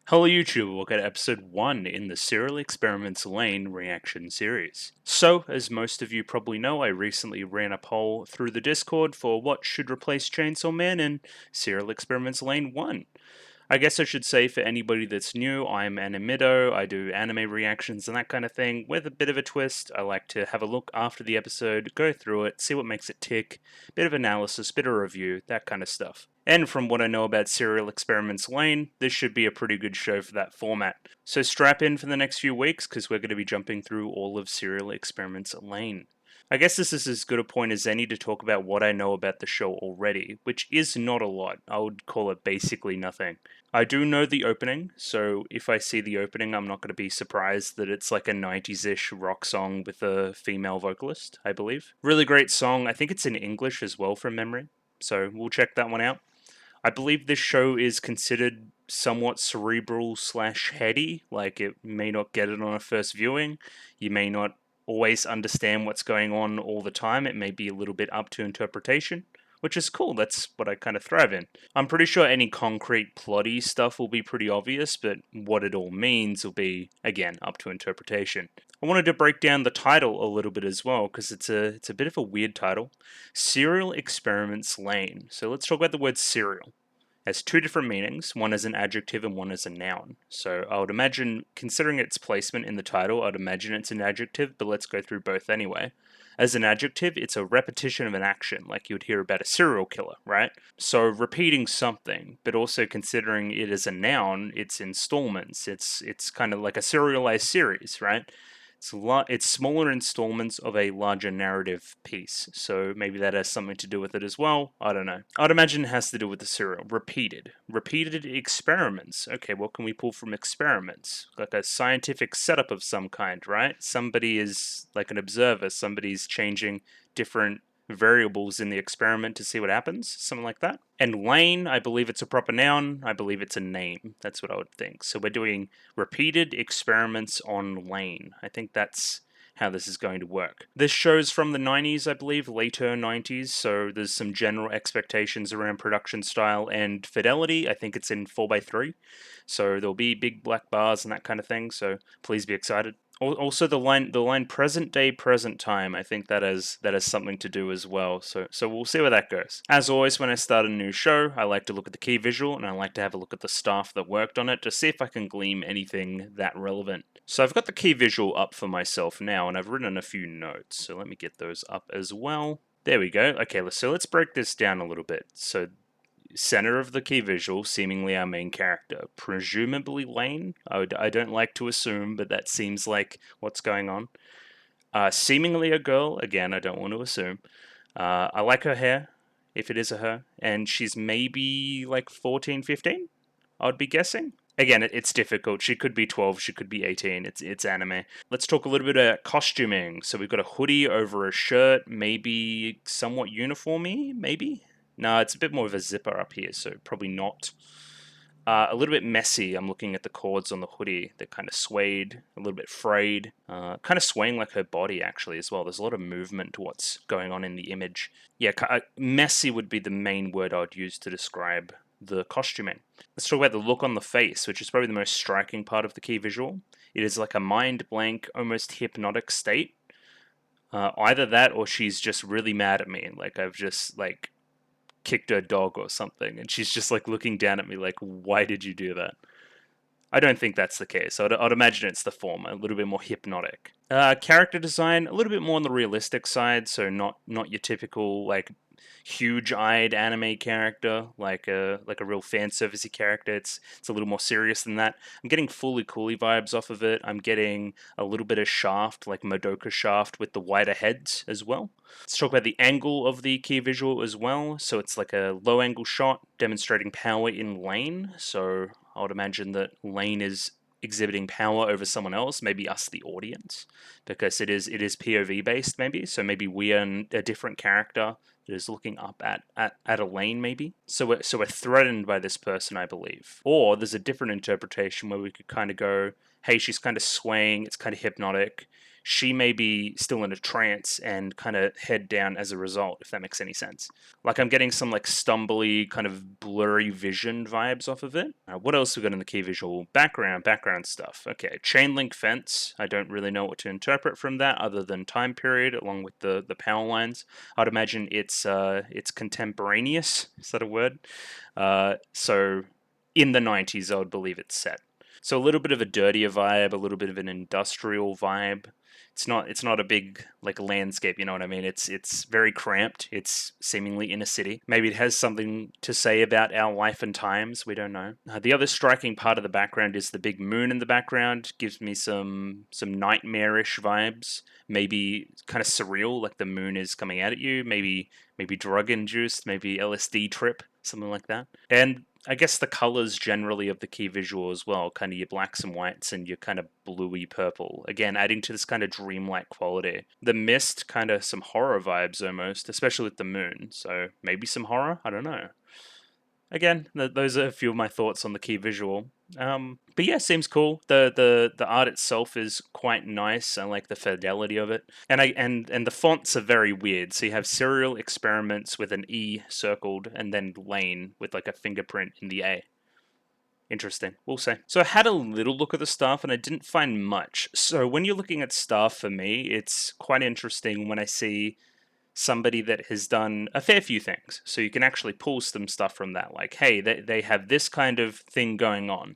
Hello YouTube, we'll get episode 1 in the Serial Experiments Lain reaction series. So, as most of you probably know, I recently ran a poll through the Discord for what should replace Chainsaw Man, and Serial Experiments Lain won. I guess I should say for anybody that's new, I'm Animiddo, I do anime reactions and that kind of thing, with a bit of a twist. I like to have a look after the episode, go through it, see what makes it tick, bit of analysis, bit of review, that kind of stuff. And from what I know about Serial Experiments Lain, this should be a pretty good show for that format. So strap in for the next few weeks, because we're going to be jumping through all of Serial Experiments Lain. I guess this is as good a point as any to talk about what I know about the show already, which is not a lot. I would call it basically nothing. I do know the opening, so if I see the opening, I'm not going to be surprised that it's like a 90s-ish rock song with a female vocalist, I believe. Really great song. I think it's in English as well from memory, so we'll check that one out. I believe this show is considered somewhat cerebral / heady, like it may not get it on a first viewing. You may not always understand what's going on all the time. It may be a little bit up to interpretation, which is cool. That's what I kind of thrive in. I'm pretty sure any concrete plotty stuff will be pretty obvious, but what it all means will be, again, up to interpretation. I wanted to break down the title a little bit as well, because it's a bit of a weird title. Serial Experiments Lain. So let's talk about the word serial. It has two different meanings, one as an adjective and one as a noun. So I would imagine, considering its placement in the title, I'd imagine it's an adjective, but let's go through both anyway. As an adjective, it's a repetition of an action, like you would hear about a serial killer, right? So repeating something, but also considering it as a noun, it's installments. It's kind of like a serialized series, right? It's smaller installments of a larger narrative piece, so maybe that has something to do with it as well. I don't know. I'd imagine it has to do with the serial. Repeated experiments. Okay, what can we pull from experiments? Like a scientific setup of some kind, right? Somebody is like an observer, somebody's changing different variables in the experiment to see what happens, something like that. And Lain, I believe it's a proper noun, I believe it's a name, that's what I would think. So we're doing repeated experiments on Lain. I think that's how this is going to work. This show's from the 90s, I believe, later 90s, so there's some general expectations around production style and fidelity. I think it's in 4:3, so there'll be big black bars and that kind of thing, so please be excited. Also, the line present day, present time, I think that has something to do as well. So we'll see where that goes. As always, when I start a new show, I like to look at the key visual and I like to have a look at the staff that worked on it to see if I can glean anything that relevant. So I've got the key visual up for myself now, and I've written a few notes. So let me get those up as well. There we go. Okay, so let's break this down a little bit. So center of the key visual, seemingly our main character, presumably Lain. I don't like to assume, but that seems like what's going on. Seemingly a girl, again, I don't want to assume. I like her hair, if it is a her, and she's maybe like 14, 15, I'd be guessing. Again, it's difficult. She could be 12, she could be 18. It's anime. Let's talk a little bit about costuming. So we've got a hoodie over a shirt, maybe somewhat uniformy, maybe? No, it's a bit more of a zipper up here, so probably not. A little bit messy. I'm looking at the cords on the hoodie. They're kind of swayed, a little bit frayed, kind of swaying like her body actually as well. There's a lot of movement to what's going on in the image. Yeah, messy would be the main word I would use to describe the costuming. Let's talk about the look on the face, which is probably the most striking part of the key visual. It is like a mind blank, almost hypnotic state. Either that or she's just really mad at me. Like I've just like kicked her dog or something, and she's just like looking down at me like, why did you do that? I don't think that's the case. I'd imagine it's the former, a little bit more hypnotic. Character design, a little bit more on the realistic side, so not your typical like huge-eyed anime character, like a real fan servicey character. It's a little more serious than that. I'm getting Fully Cooley vibes off of it. I'm getting a little bit of Shaft, like Madoka Shaft, with the wider heads as well. Let's talk about the angle of the key visual as well. So it's like a low-angle shot demonstrating power in Lain. So I would imagine that Lain is exhibiting power over someone else, maybe us, the audience, because it is POV based, maybe. So maybe we are a different character that is looking up at a Lain, maybe. So we're threatened by this person, I believe. Or there's a different interpretation where we could kind of go, hey, she's kind of swaying, it's kind of hypnotic. she may be still in a trance and kind of head down as a result, if that makes any sense. Like, I'm getting some like stumbly, kind of blurry vision vibes off of it. What else we got in the key visual? Background stuff. Okay, chain link fence. I don't really know what to interpret from that other than time period along with the power lines. I'd imagine it's contemporaneous. Is that a word? So in the 90s, I would believe it's set. So a little bit of a dirtier vibe, a little bit of an industrial vibe. It's not a big like landscape, you know what I mean? It's very cramped. It's seemingly in a city. Maybe it has something to say about our life and times. We don't know. The other striking part of the background is the big moon in the background. Gives me some nightmarish vibes. Maybe kind of surreal, like the moon is coming out at you. Maybe drug induced. Maybe LSD trip, something like that. And I guess the colors generally of the key visual as well, kind of your blacks and whites and your kind of bluey purple. Again, adding to this kind of dreamlike quality. The mist, kind of some horror vibes almost, especially with the moon. So maybe some horror? I don't know. Again, those are a few of my thoughts on the key visual. But yeah, seems cool. The art itself is quite nice. I like the fidelity of it, and the fonts are very weird. So you have Serial Experiments with an E circled, and then Lain with like a fingerprint in the A. Interesting, we'll say. So I had a little look at the staff and I didn't find much. So when you're looking at staff for me, it's quite interesting when I see somebody that has done a fair few things. So you can actually pull some stuff from that. Like, hey, they have this kind of thing going on.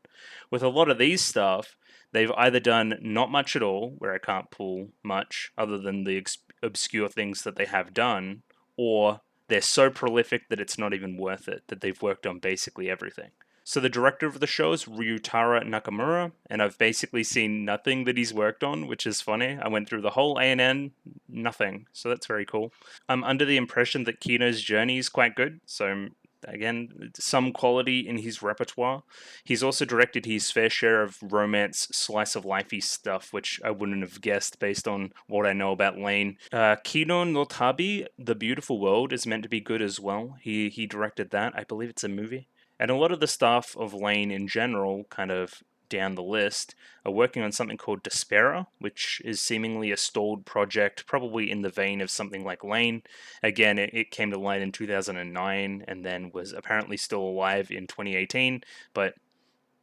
With a lot of these stuff, they've either done not much at all, where I can't pull much other than the obscure things that they have done, or they're so prolific that it's not even worth it, that they've worked on basically everything. So the director of the show is Ryutaro Nakamura, and I've basically seen nothing that he's worked on, which is funny. I went through the whole ANN, nothing, so that's very cool. I'm under the impression that Kino's journey is quite good, so again, some quality in his repertoire. He's also directed his fair share of romance, slice of lifey stuff, which I wouldn't have guessed based on what I know about Lain. Kino no Tabi, The Beautiful World, is meant to be good as well. He directed that. I believe it's a movie. And a lot of the staff of Lain in general, kind of down the list, are working on something called Despera, which is seemingly a stalled project, probably in the vein of something like Lain. Again, it came to light in 2009 and then was apparently still alive in 2018, but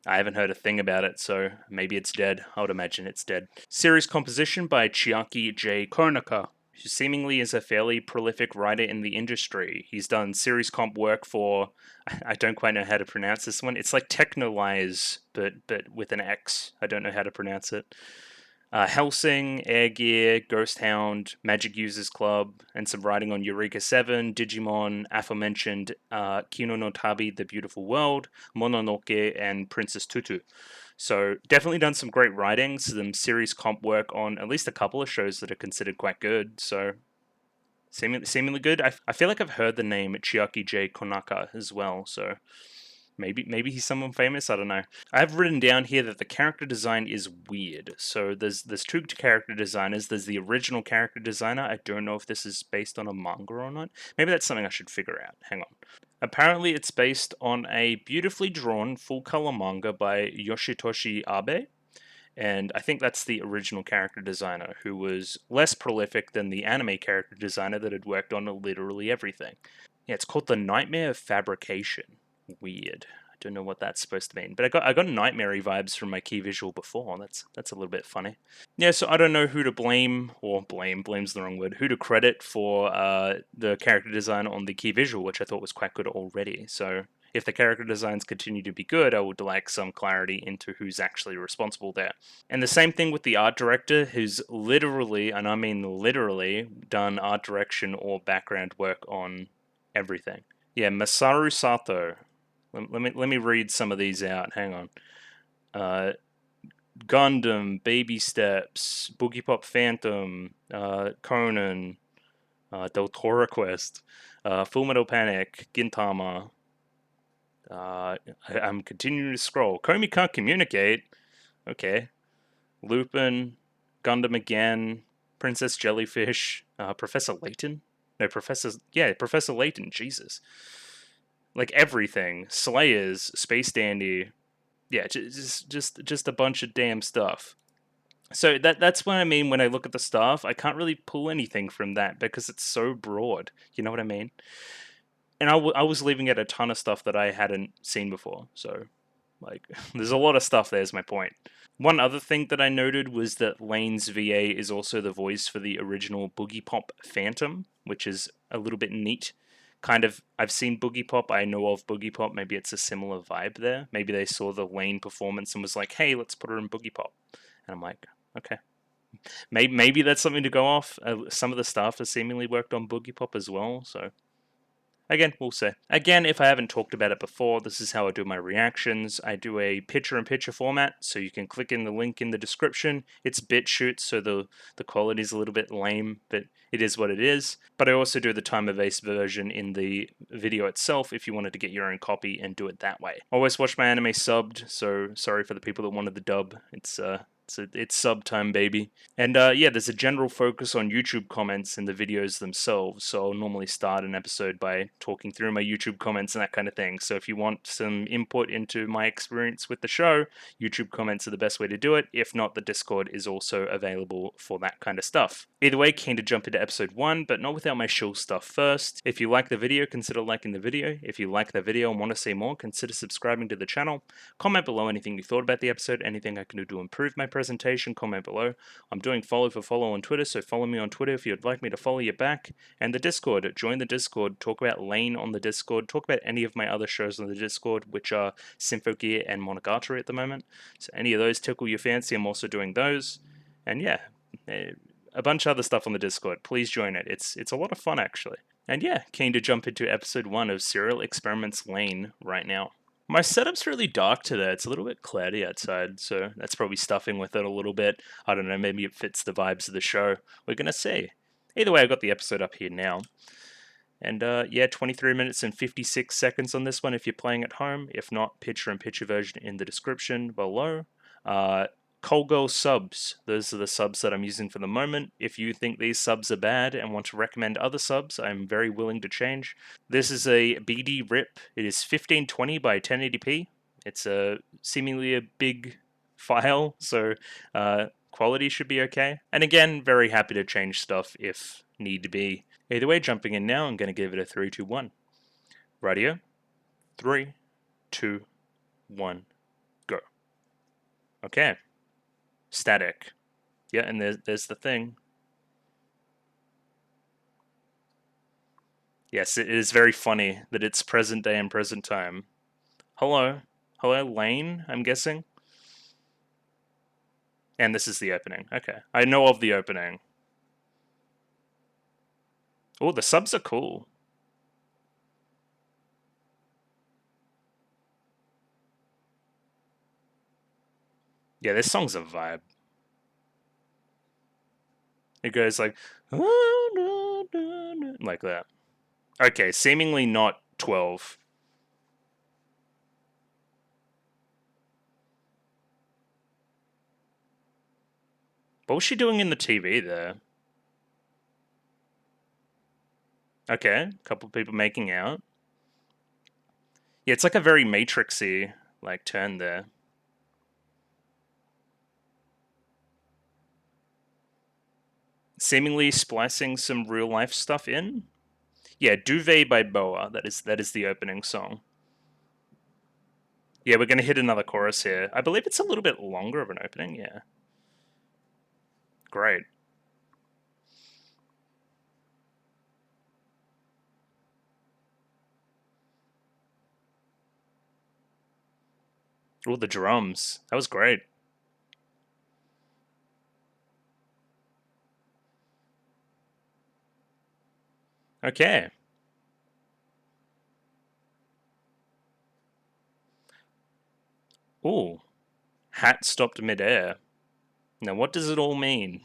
I haven't heard a thing about it, so maybe it's dead. I would imagine it's dead. Series composition by Chiaki J. Konaka, who seemingly is a fairly prolific writer in the industry. He's done series comp work for, I don't quite know how to pronounce this one. It's like Technolize, but with an X. I don't know how to pronounce it. Hellsing, Air Gear, Ghost Hound, Magic Users Club, and some writing on Eureka 7, Digimon, aforementioned Kino no Tabi, The Beautiful World, Mononoke, and Princess Tutu. So definitely done some great writing, some series comp work on at least a couple of shows that are considered quite good. So seemingly good. I feel like I've heard the name Chiaki J. Konaka as well, so maybe he's someone famous. I don't know. I've written down here that the character design is weird. So there's two character designers. There's the original character designer. I don't know if this is based on a manga or not. Maybe that's something I should figure out. Hang on. Apparently, it's based on a beautifully drawn full color manga by Yoshitoshi Abe. And I think that's the original character designer, who was less prolific than the anime character designer that had worked on literally everything. Yeah, it's called The Nightmare of Fabrication. Weird. I don't know what that's supposed to mean, but I got nightmare vibes from my key visual before. That's a little bit funny. Yeah, so I don't know who to blame, or blame's the wrong word, who to credit for the character design on the key visual, which I thought was quite good already. So if the character designs continue to be good, I would like some clarity into who's actually responsible there. And the same thing with the art director, who's literally, and I mean literally, done art direction or background work on everything. Yeah, Masaru Sato. Let me read some of these out. Hang on. Gundam, Baby Steps, Boogie Pop Phantom, Conan, Deltora Quest, Full Metal Panic, Gintama. I'm continuing to scroll. Komi Can't Communicate. Okay. Lupin, Gundam again, Princess Jellyfish, Professor Layton. No, Professor Layton. Jesus. Like everything. Slayers, Space Dandy. Yeah, just a bunch of damn stuff. So that's what I mean when I look at the staff. I can't really pull anything from that because it's so broad. You know what I mean? And I was leaving out a ton of stuff that I hadn't seen before. So, like, there's a lot of stuff there, is my point. One other thing that I noted was that Lane's VA is also the voice for the original Boogie Pop Phantom, which is a little bit neat. Kind of, I've seen Boogie Pop, I know of Boogie Pop, maybe it's a similar vibe there. Maybe they saw the Lane performance and was like, hey, let's put her in Boogie Pop. And I'm like, okay. Maybe that's something to go off. Some of the staff has seemingly worked on Boogie Pop as well, so again, we'll see. Again, if I haven't talked about it before, this is how I do my reactions. I do a picture-in-picture format, so you can click in the link in the description. It's BitChute, so the quality is a little bit lame, but it is what it is. But I also do the time of AEST version in the video itself if you wanted to get your own copy and do it that way. Always watch my anime subbed, so sorry for the people that wanted the dub. It's sub time, baby. And yeah, there's a general focus on YouTube comments in the videos themselves. So I'll normally start an episode by talking through my YouTube comments and that kind of thing. So if you want some input into my experience with the show, YouTube comments are the best way to do it. If not, the Discord is also available for that kind of stuff. Either way, keen to jump into episode 1, but not without my shill stuff first. If you like the video, consider liking the video. If you like the video and want to see more, consider subscribing to the channel. Comment below anything you thought about the episode, anything I can do to improve my presentation, comment below. I'm doing follow for follow on Twitter, so follow me on Twitter if you'd like me to follow you back. And the Discord, join the Discord, talk about Lain on the Discord, talk about any of my other shows on the Discord, which are Symphogear and Monogatari at the moment. So any of those tickle your fancy, I'm also doing those. And yeah, a bunch of other stuff on the Discord. Please join it. It's a lot of fun, actually. And yeah, keen to jump into episode 1 of Serial Experiments Lain right now. My setup's really dark today. It's a little bit cloudy outside, so that's probably stuffing with it a little bit. I don't know, maybe it fits the vibes of the show. We're going to see. Either way, I got the episode up here now. And yeah, 23 minutes and 56 seconds on this one if you're playing at home. If not, picture-in-picture version in the description below. Colgirl subs. Those are the subs that I'm using for the moment. If you think these subs are bad and want to recommend other subs, I'm very willing to change. This is a BD rip. It is 1520 by 1080p. It's seemingly a big file, so quality should be okay. And again, very happy to change stuff if need be. Either way, jumping in now, I'm going to give it a 3, 2, 1. Radio. 3, 2, 1, go. Okay. Static. Yeah, and there's the thing. Yes, it is very funny that it's present day and present time. Hello. Hello, Lain, I'm guessing? And this is the opening. Okay. I know of the opening. Oh, the subs are cool. Yeah, this song's a vibe. It goes like like that. Okay, seemingly not 12. What was she doing in the TV there? Okay, a couple of people making out. Yeah, it's like a very Matrixy like turn there. Seemingly splicing some real life stuff in. Yeah, Duvet by Boa. That is the opening song. Yeah, we're gonna hit another chorus here. I believe it's a little bit longer of an opening. Yeah, great. Oh, the drums. That was great. Okay. Ooh. Hat stopped midair. Now, what does it all mean?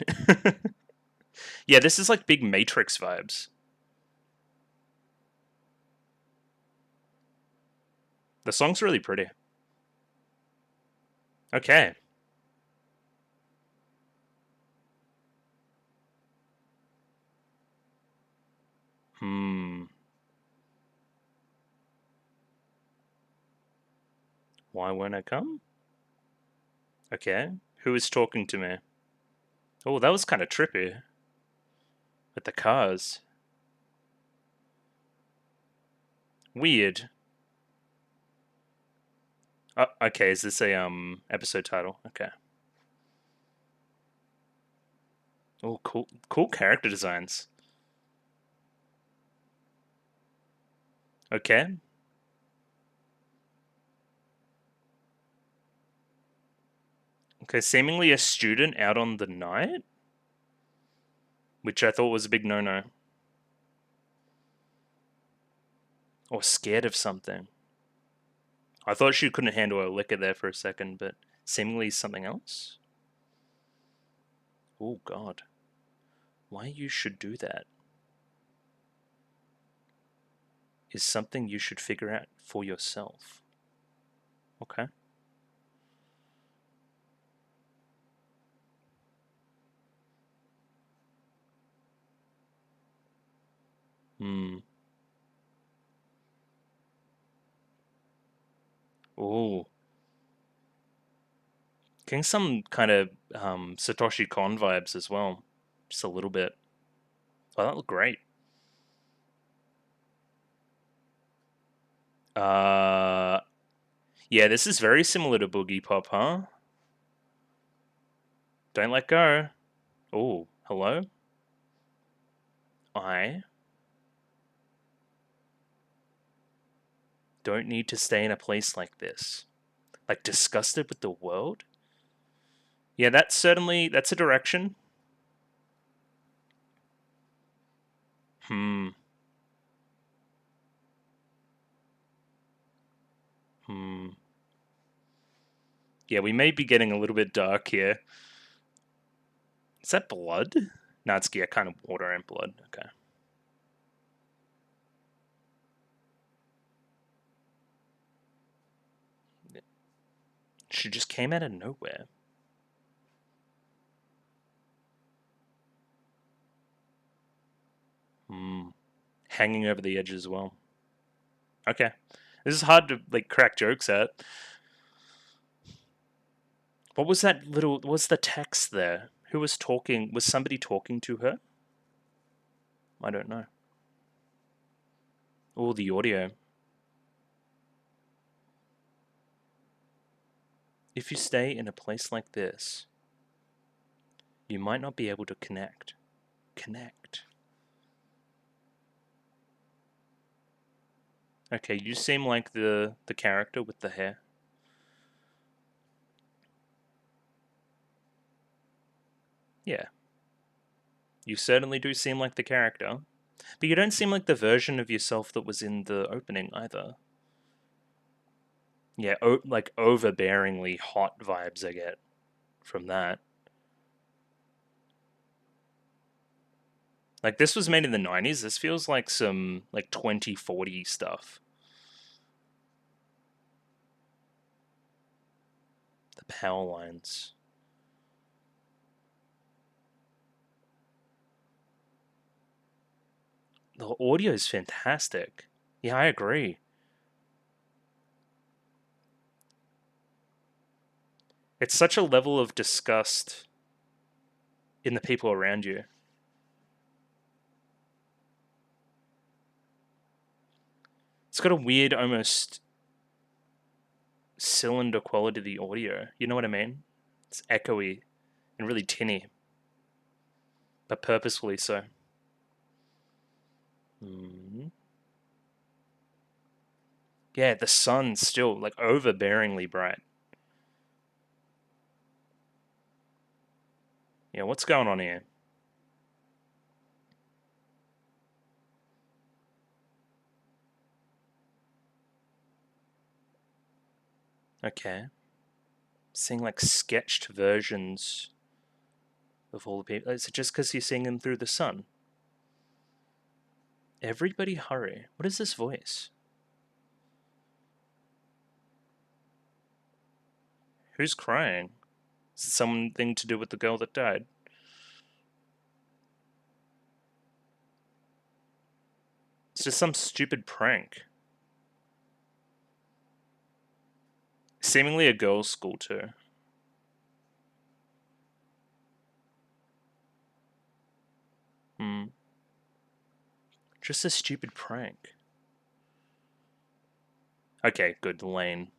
Yeah, this is like big Matrix vibes. The song's really pretty. Okay. Hmm. Why won't I come? Okay. Who is talking to me? Oh, that was kind of trippy. With the cars. Weird. Oh, okay, is this a episode title? Okay. Oh, cool character designs. Okay. Okay, seemingly a student out on the night, which I thought was a big no-no. Or scared of something. I thought she couldn't handle her liquor there for a second, but seemingly something else? Oh, God. Why you should do that is something you should figure out for yourself. Okay. Hmm. Oh. Getting some kind of Satoshi Kon vibes as well. Just a little bit. Oh, that looked great. Yeah, this is very similar to Boogie Pop, huh? Don't let go. Oh, hello? I don't need to stay in a place like this. Like, disgusted with the world? Yeah, that's a direction. Hmm. Hmm. Yeah, we may be getting a little bit dark here. Is that blood? No, it's yeah, kind of water and blood. Okay. She just came out of nowhere. Hmm. Hanging over the edge as well. Okay. This is hard to like crack jokes at. What was that little what's the text there? Who was talking? Was somebody talking to her? I don't know. Oh, the audio. If you stay in a place like this, you might not be able to connect. Connect. Okay, you seem like the character with the hair. Yeah. You certainly do seem like the character. But you don't seem like the version of yourself that was in the opening either. Yeah, like overbearingly hot vibes I get from that. Like this was made in the 90s. This feels like some like 2040 stuff. The power lines. The audio is fantastic. Yeah, I agree. It's such a level of disgust in the people around you. It's got a weird, almost cylinder quality to the audio. You know what I mean? It's echoey and really tinny, but purposefully so. Mm. Yeah, the sun's still like overbearingly bright. Yeah, what's going on here? Okay. Seeing like sketched versions of all the people. Is it just because you're seeing them through the sun? Everybody hurry. What is this voice? Who's crying? Is it something to do with the girl that died? It's just some stupid prank. Seemingly a girls' school too. Just a stupid prank. Okay, good, Lain.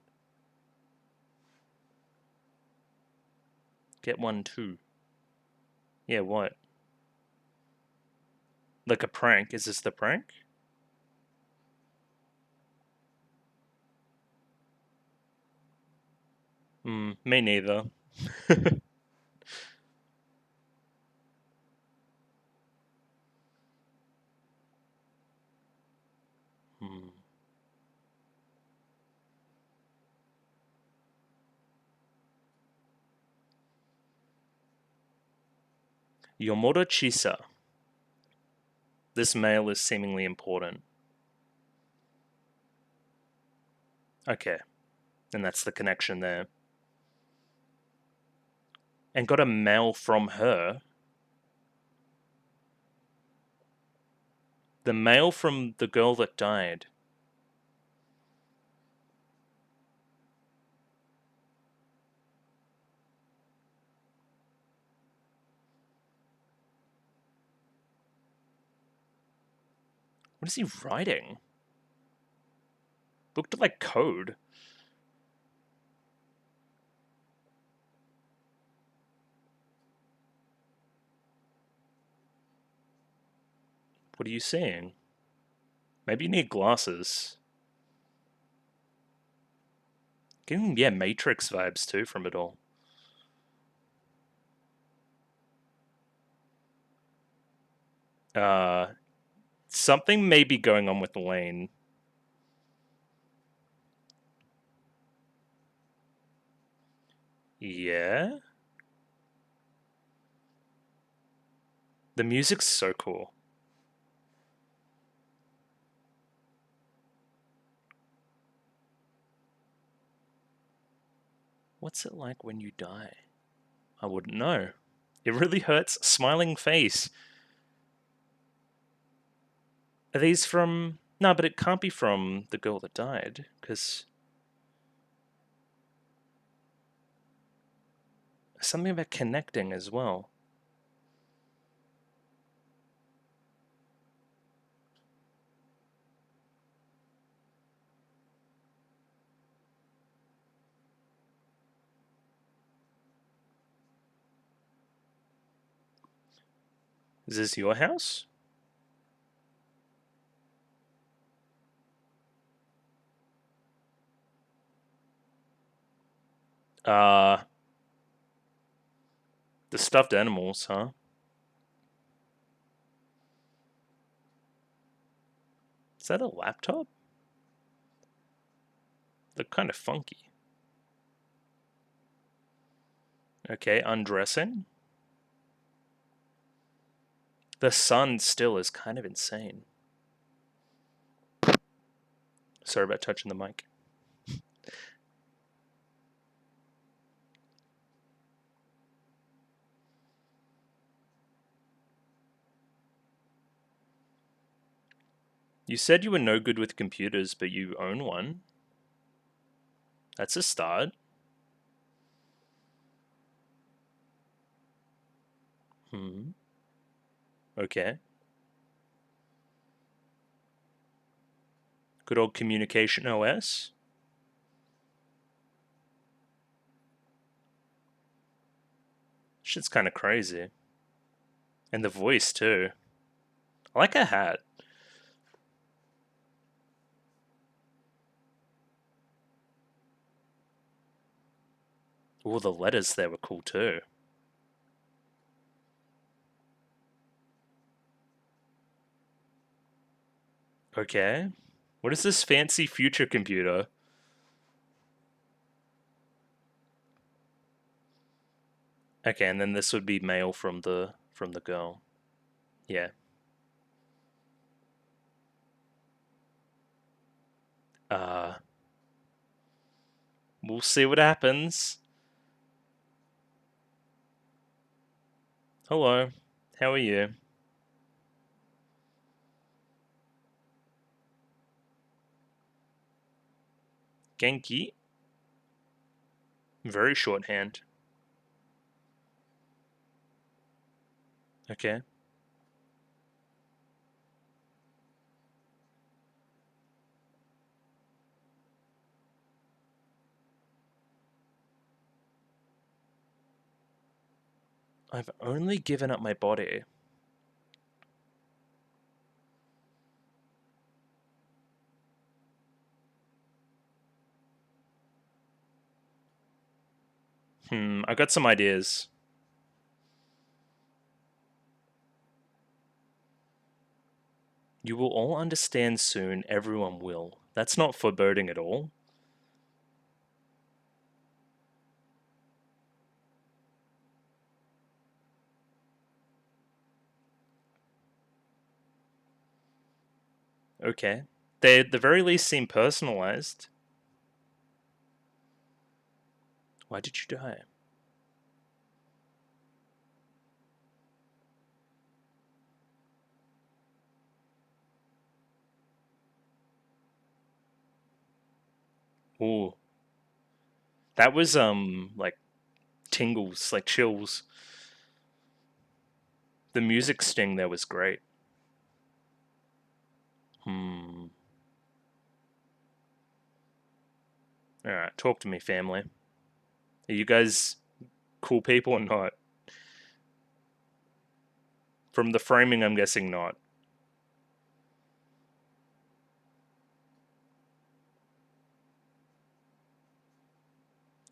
Get one too. Yeah, what? Like a prank? Is this the prank? Me neither. Hmm. Yomoro Chisa. This mail is seemingly important. Okay, and that's the connection there. And got a mail from her. The mail from the girl that died. What is he writing? Looked like code. What are you seeing? Maybe you need glasses. Getting, yeah, Matrix vibes too from it all. Something may be going on with Lain. Yeah? The music's so cool. What's it like when you die? I wouldn't know. It really hurts. Smiling face. Are these from... No, but it can't be from the girl that died, because... Something about connecting as well. Is this your house? Uh... The stuffed animals, huh? Is that a laptop? They're kind of funky. Okay, undressing. The sun still is kind of insane. Sorry about touching the mic. You said you were no good with computers, but you own one. That's a start. Okay. Good old communication OS. Shit's kind of crazy. And the voice, too. I like a hat. All the letters there were cool, too. Okay. What is this fancy future computer? Okay, and then this would be mail from the girl. Yeah. Uh we'll see what happens. Hello. How are you? Genki? Very shorthand. Okay. I've only given up my body. I got some ideas. You will all understand soon, everyone will. That's not foreboding at all. Okay. They at the very least seem personalized. Why did you die? Ooh. That was like tingles, like chills. The music sting there was great. Alright, talk to me, family. Are you guys cool people or not? From the framing, I'm guessing not.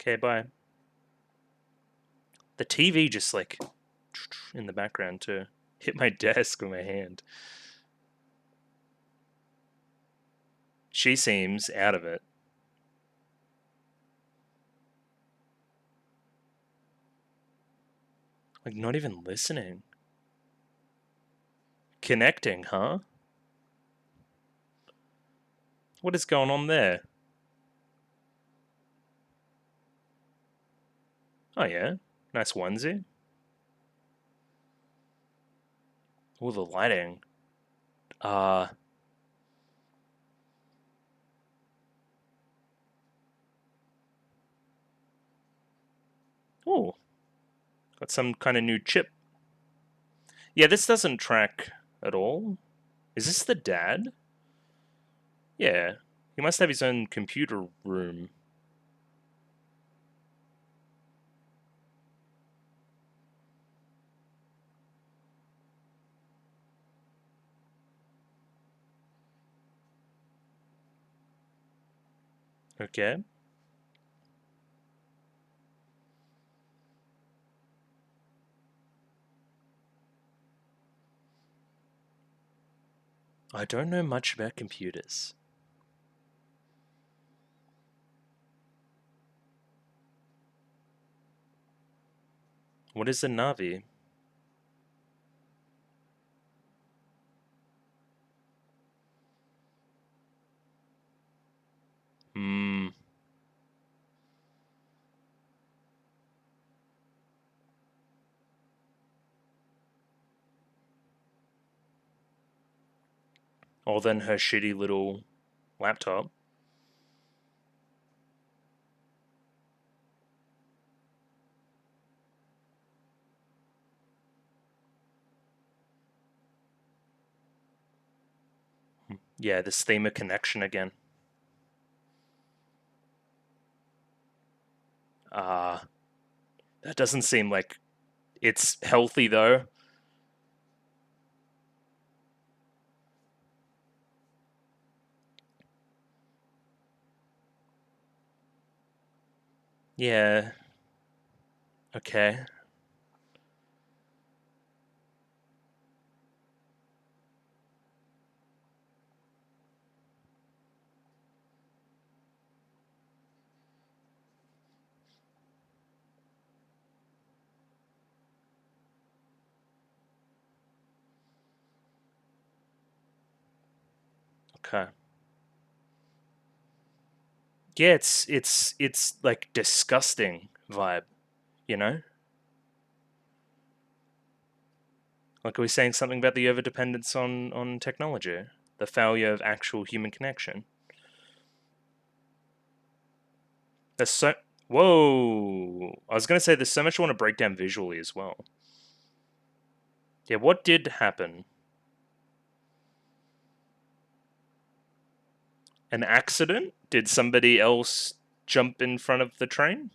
Okay, bye. The TV just like in the background too. Hit my desk with my hand. She seems out of it. Like not even listening. Connecting, huh? What is going on there? Oh yeah, nice onesie. Oh, the lighting. Uh, oh, got some kind of new chip. Yeah, this doesn't track at all. Is this the dad? Yeah, he must have his own computer room. Okay. I don't know much about computers. What is a Navi? Hmm. Or then her shitty little laptop. Yeah, this theme of connection again. That doesn't seem like it's healthy though. Yeah. Okay. Okay. Yeah, it's like disgusting vibe, you know? Like are we saying something about the overdependence on technology? The failure of actual human connection. There's so whoa. I was gonna say there's so much I want to break down visually as well. Yeah, what did happen? An accident? Did somebody else jump in front of the train?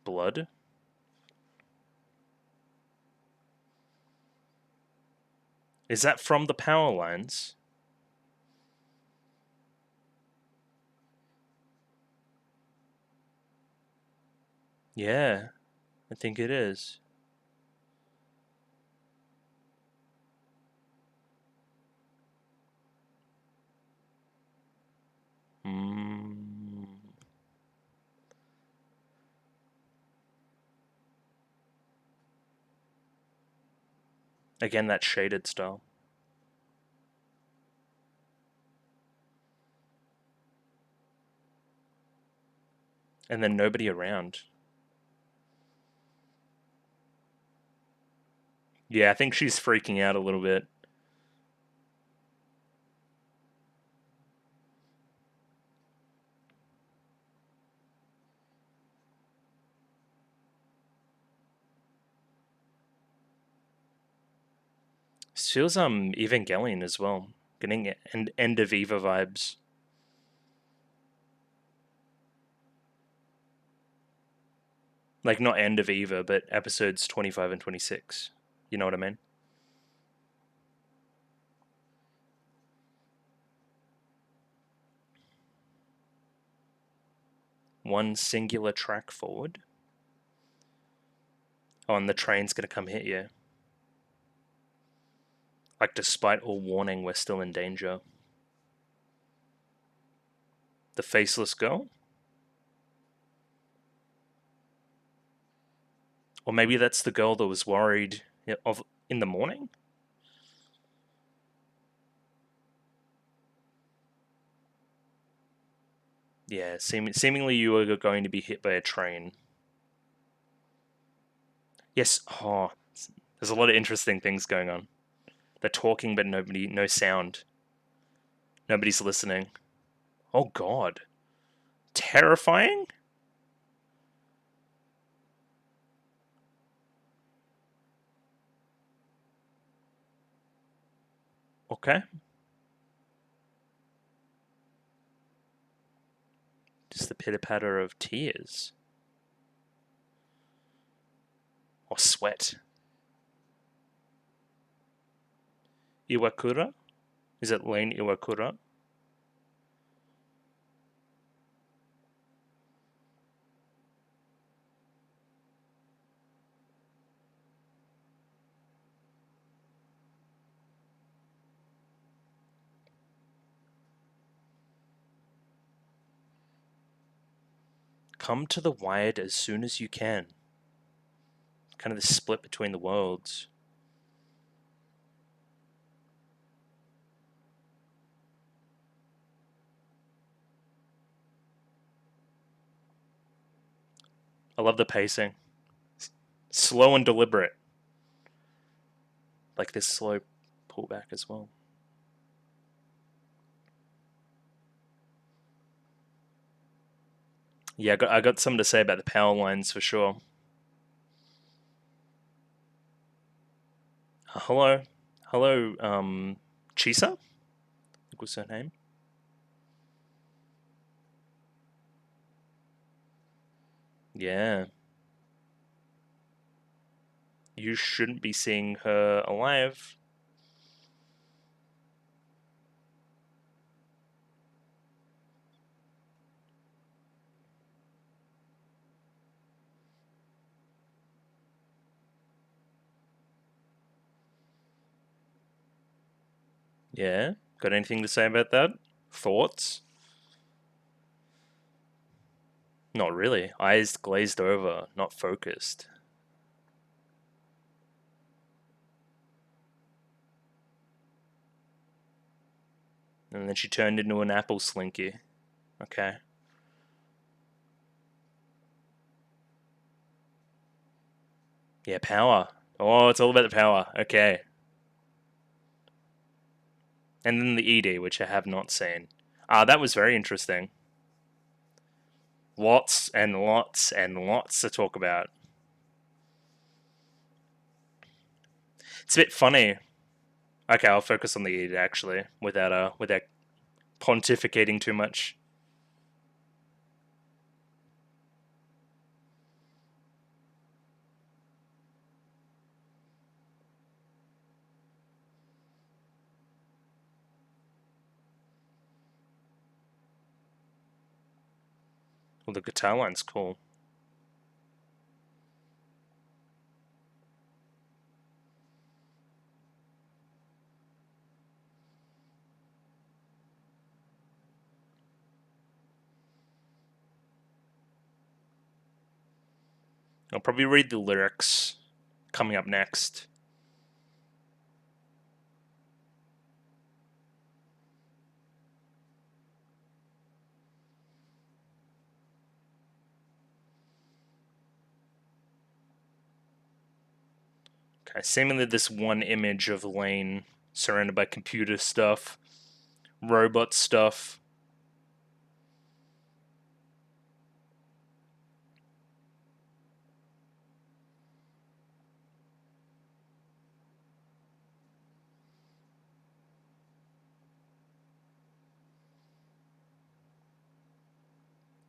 Blood? Is that from the power lines? Yeah, I think it is. Again, that shaded style. And then nobody around. Yeah, I think she's freaking out a little bit. This feels Evangelion as well. Getting end of Eva vibes. Like not end of Eva, but episodes 25 and 26. You know what I mean? One singular track forward. Oh, and the train's gonna come hit you. Like, despite all warning, we're still in danger. The faceless girl? Or maybe that's the girl that was worried of in the morning? Yeah, seemingly you are going to be hit by a train. Yes, oh, there's a lot of interesting things going on. They're talking, but no sound. Nobody's listening. Oh god. Terrifying? Okay. Just the pitter-patter of tears. Or sweat. Iwakura? Is it Lain Iwakura? Come to the wired as soon as you can. Kind of the split between the worlds. I love the pacing. Slow and deliberate. Like this slow pullback as well. Yeah, I got something to say about the power lines for sure. Hello, Chisa? I think was her name. Yeah. You shouldn't be seeing her alive. Yeah. Got anything to say about that? Thoughts? Not really. Eyes glazed over, not focused. And then she turned into an apple slinky. Okay. Yeah, power. Oh, it's all about the power. Okay. And then the ED, which I have not seen. That was very interesting. Lots and lots and lots to talk about. It's a bit funny. Okay, I'll focus on the ED actually, without pontificating too much. Well, the guitar line's cool. I'll probably read the lyrics coming up next. Okay, seemingly this one image of Lain surrounded by computer stuff, robot stuff.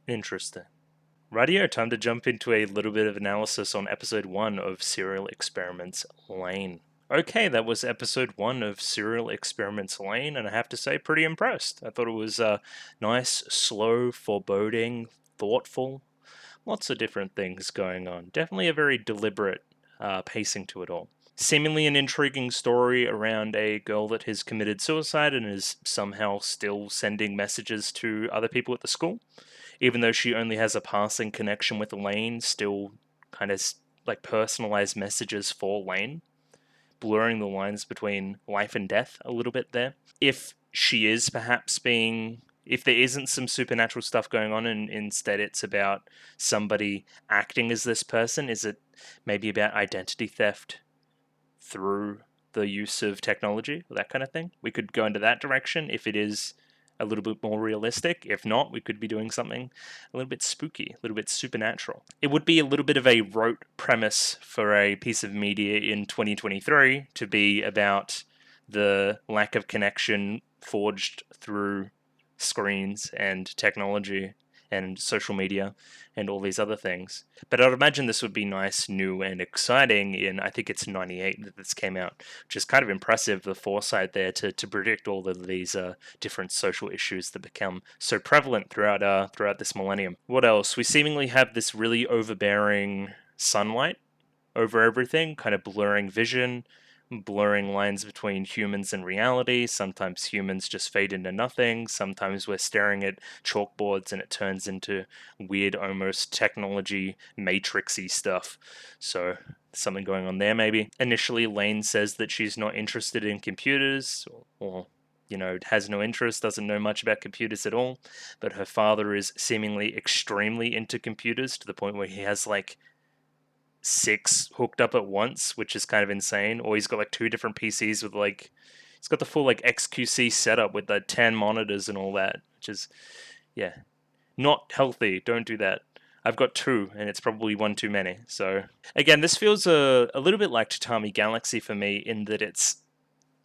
Interesting. Radio, time to jump into a little bit of analysis on episode 1 of Serial Experiments Lain. Okay, that was episode 1 of Serial Experiments Lain, and I have to say, pretty impressed. I thought it was nice, slow, foreboding, thoughtful, lots of different things going on. Definitely a very deliberate pacing to it all. Seemingly an intriguing story around a girl that has committed suicide and is somehow still sending messages to other people at the school, even though she only has a passing connection with Lain, still kind of like personalized messages for Lain, blurring the lines between life and death a little bit there. If she is perhaps being, if there isn't some supernatural stuff going on and instead it's about somebody acting as this person, is it maybe about identity theft through the use of technology, or that kind of thing? We could go into that direction if it is a little bit more realistic. If not, we could be doing something a little bit spooky, a little bit supernatural. It would be a little bit of a rote premise for a piece of media in 2023 to be about the lack of connection forged through screens and technology and social media and all these other things. But I'd imagine this would be nice, new, and exciting in, I think it's 98 that this came out, which is kind of impressive, the foresight there to predict all of these different social issues that become so prevalent throughout this millennium. What else? We seemingly have this really overbearing sunlight over everything, kind of blurring vision, blurring lines between humans and reality. Sometimes humans just fade into nothing. Sometimes we're staring at chalkboards and it turns into weird, almost technology matrixy stuff. So something going on there maybe. Initially, Lain says that she's not interested in computers, or has no interest, doesn't know much about computers at all. But her father is seemingly extremely into computers to the point where he has like 6 hooked up at once, which is kind of insane. Or he's got like 2 different PCs with like, he's got the full like XQC setup with the 10 monitors and all that, which is, yeah, not healthy. Don't do that. I've got 2, and it's probably 1 too many. So again, this feels a little bit like Tatami Galaxy for me in that it's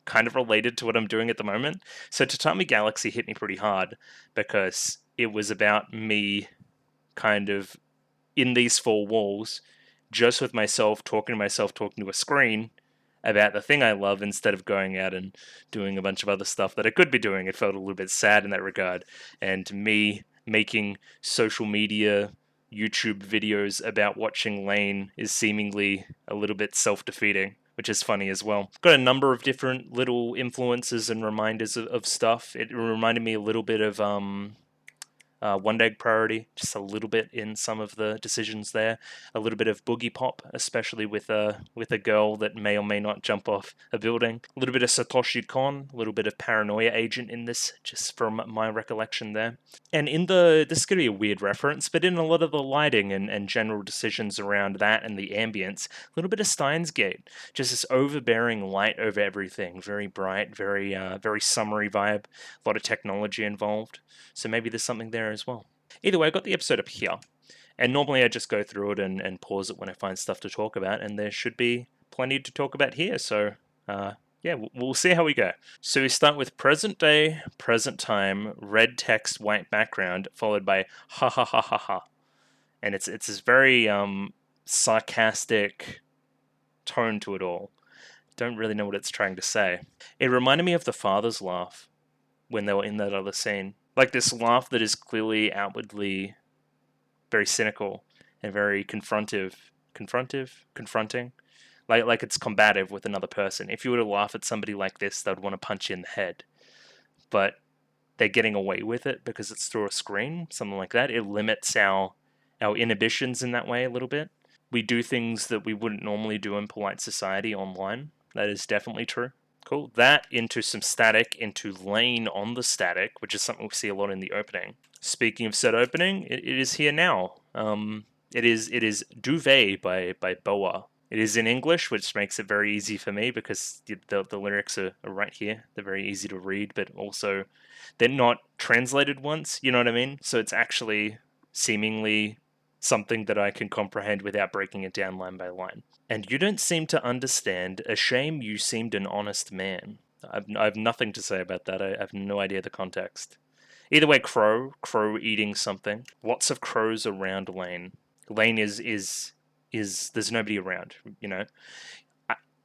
kind of related to what I'm doing at the moment. So Tatami Galaxy hit me pretty hard because it was about me kind of in these 4 walls, just with myself, talking to a screen about the thing I love instead of going out and doing a bunch of other stuff that I could be doing. It felt a little bit sad in that regard. And me making social media YouTube videos about watching Lain is seemingly a little bit self-defeating, which is funny as well. Got a number of different little influences and reminders of stuff. It reminded me a little bit of One Egg Priority, just a little bit in some of the decisions there. A little bit of boogie pop, especially with a girl that may or may not jump off a building. A little bit of Satoshi Kon, a little bit of Paranoia Agent in this, just from my recollection there. And this is going to be a weird reference, but in a lot of the lighting and general decisions around that and the ambience, a little bit of Steins Gate, just this overbearing light over everything, very bright, very summery vibe, a lot of technology involved. So maybe there's something there as well. Either way, I got the episode up here, and normally I just go through it and pause it when I find stuff to talk about, and there should be plenty to talk about here, so yeah, we'll see how we go. So we start with present day, present time, red text, white background, followed by ha ha ha ha ha. And it's this very sarcastic tone to it all. Don't really know what it's trying to say. It reminded me of the father's laugh when they were in that other scene. Like this laugh that is clearly outwardly very cynical, and very confronting. Like it's combative with another person. If you were to laugh at somebody like this, they'd want to punch you in the head. But they're getting away with it because it's through a screen, something like that. It limits our inhibitions in that way a little bit. We do things that we wouldn't normally do in polite society online. That is definitely true. Cool. That into some static, into Lain on the static, which is something we see a lot in the opening. Speaking of said opening, it is here now. It is Duvet by Boa. It is in English, which makes it very easy for me because the lyrics are right here. They're very easy to read, but also they're not translated once, you know what I mean? So it's actually seemingly something that I can comprehend without breaking it down line by line. And you don't seem to understand. A shame you seemed an honest man. I have nothing to say about that. I have no idea the context. Either way, crow eating something. Lots of crows around Lain. Lain is there's nobody around, you know.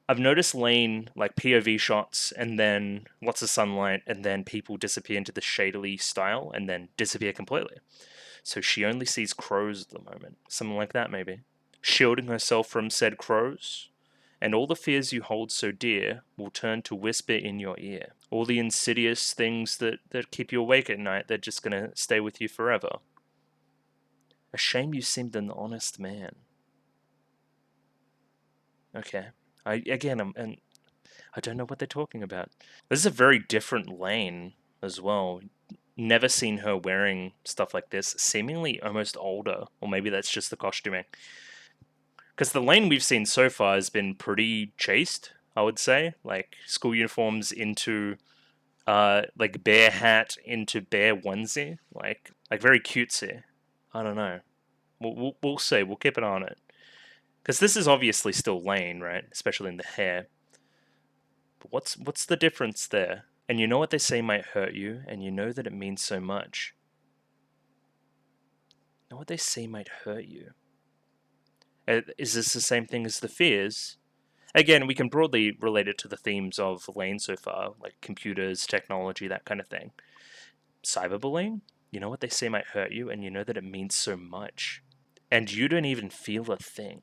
I've noticed Lain like POV shots and then lots of sunlight and then people disappear into the shadily style and then disappear completely. So she only sees crows at the moment. Something like that, maybe. Shielding herself from said crows. And all the fears you hold so dear will turn to whisper in your ear. All the insidious things that keep you awake at night, they're just going to stay with you forever. A shame you seemed an honest man. Okay. I don't know what they're talking about. This is a very different Lain as well. Never seen her wearing stuff like this. Seemingly almost older, or maybe that's just the costuming. Because the Lain we've seen so far has been pretty chaste, I would say. Like school uniforms into like bear hat into bear onesie, like very cutesy. I don't know. We'll see. We'll keep an eye on it. Because this is obviously still Lain, right? Especially in the hair. But what's the difference there? And you know what they say might hurt you, and you know that it means so much. You know what they say might hurt you. Is this the same thing as the fears? Again, we can broadly relate it to the themes of Lain so far, like computers, technology, that kind of thing. Cyberbullying? You know what they say might hurt you, and you know that it means so much. And you don't even feel a thing.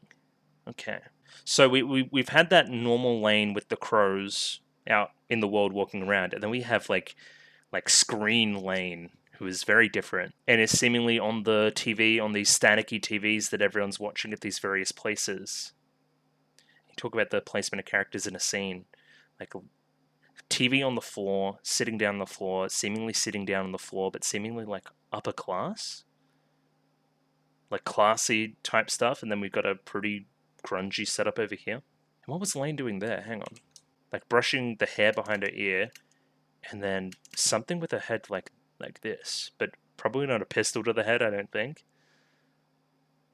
Okay. So we've had that normal Lain with the crows out in the world walking around, and then we have like screen Lain, who is very different and is seemingly on the TV, on these staticky TVs that everyone's watching at these various places. You talk about the placement of characters in a scene, like TV on the floor, sitting down on the floor, seemingly sitting down on the floor, but seemingly like upper class, like classy type stuff, and then we've got a pretty grungy setup over here. And what was Lain doing there? Hang on. Like brushing the hair behind her ear, and then something with her head like this, but probably not a pistol to the head, I don't think.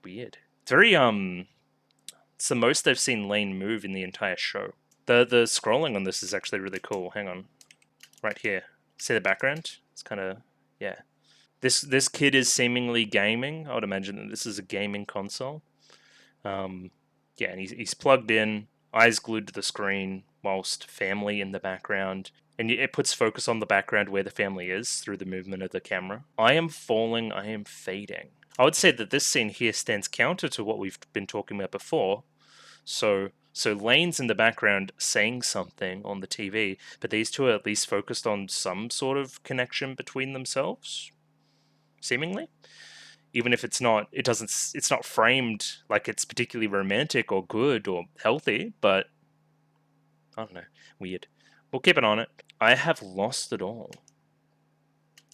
Weird. It's very it's the most I've seen Lain move in the entire show. The scrolling on this is actually really cool. Hang on. Right here. See the background? It's kind of, yeah. This kid is seemingly gaming. I would imagine that this is a gaming console. Yeah, and he's plugged in, eyes glued to the screen, whilst family in the background. And it puts focus on the background where the family is through the movement of the camera. I am falling, I am fading. I would say that this scene here stands counter to what we've been talking about before. So Lain's in the background saying something on the TV, but these two are at least focused on some sort of connection between themselves, seemingly. Even if it's not framed like it's particularly romantic or good or healthy, but I don't know, weird. We'll keep it on it. I have lost it all.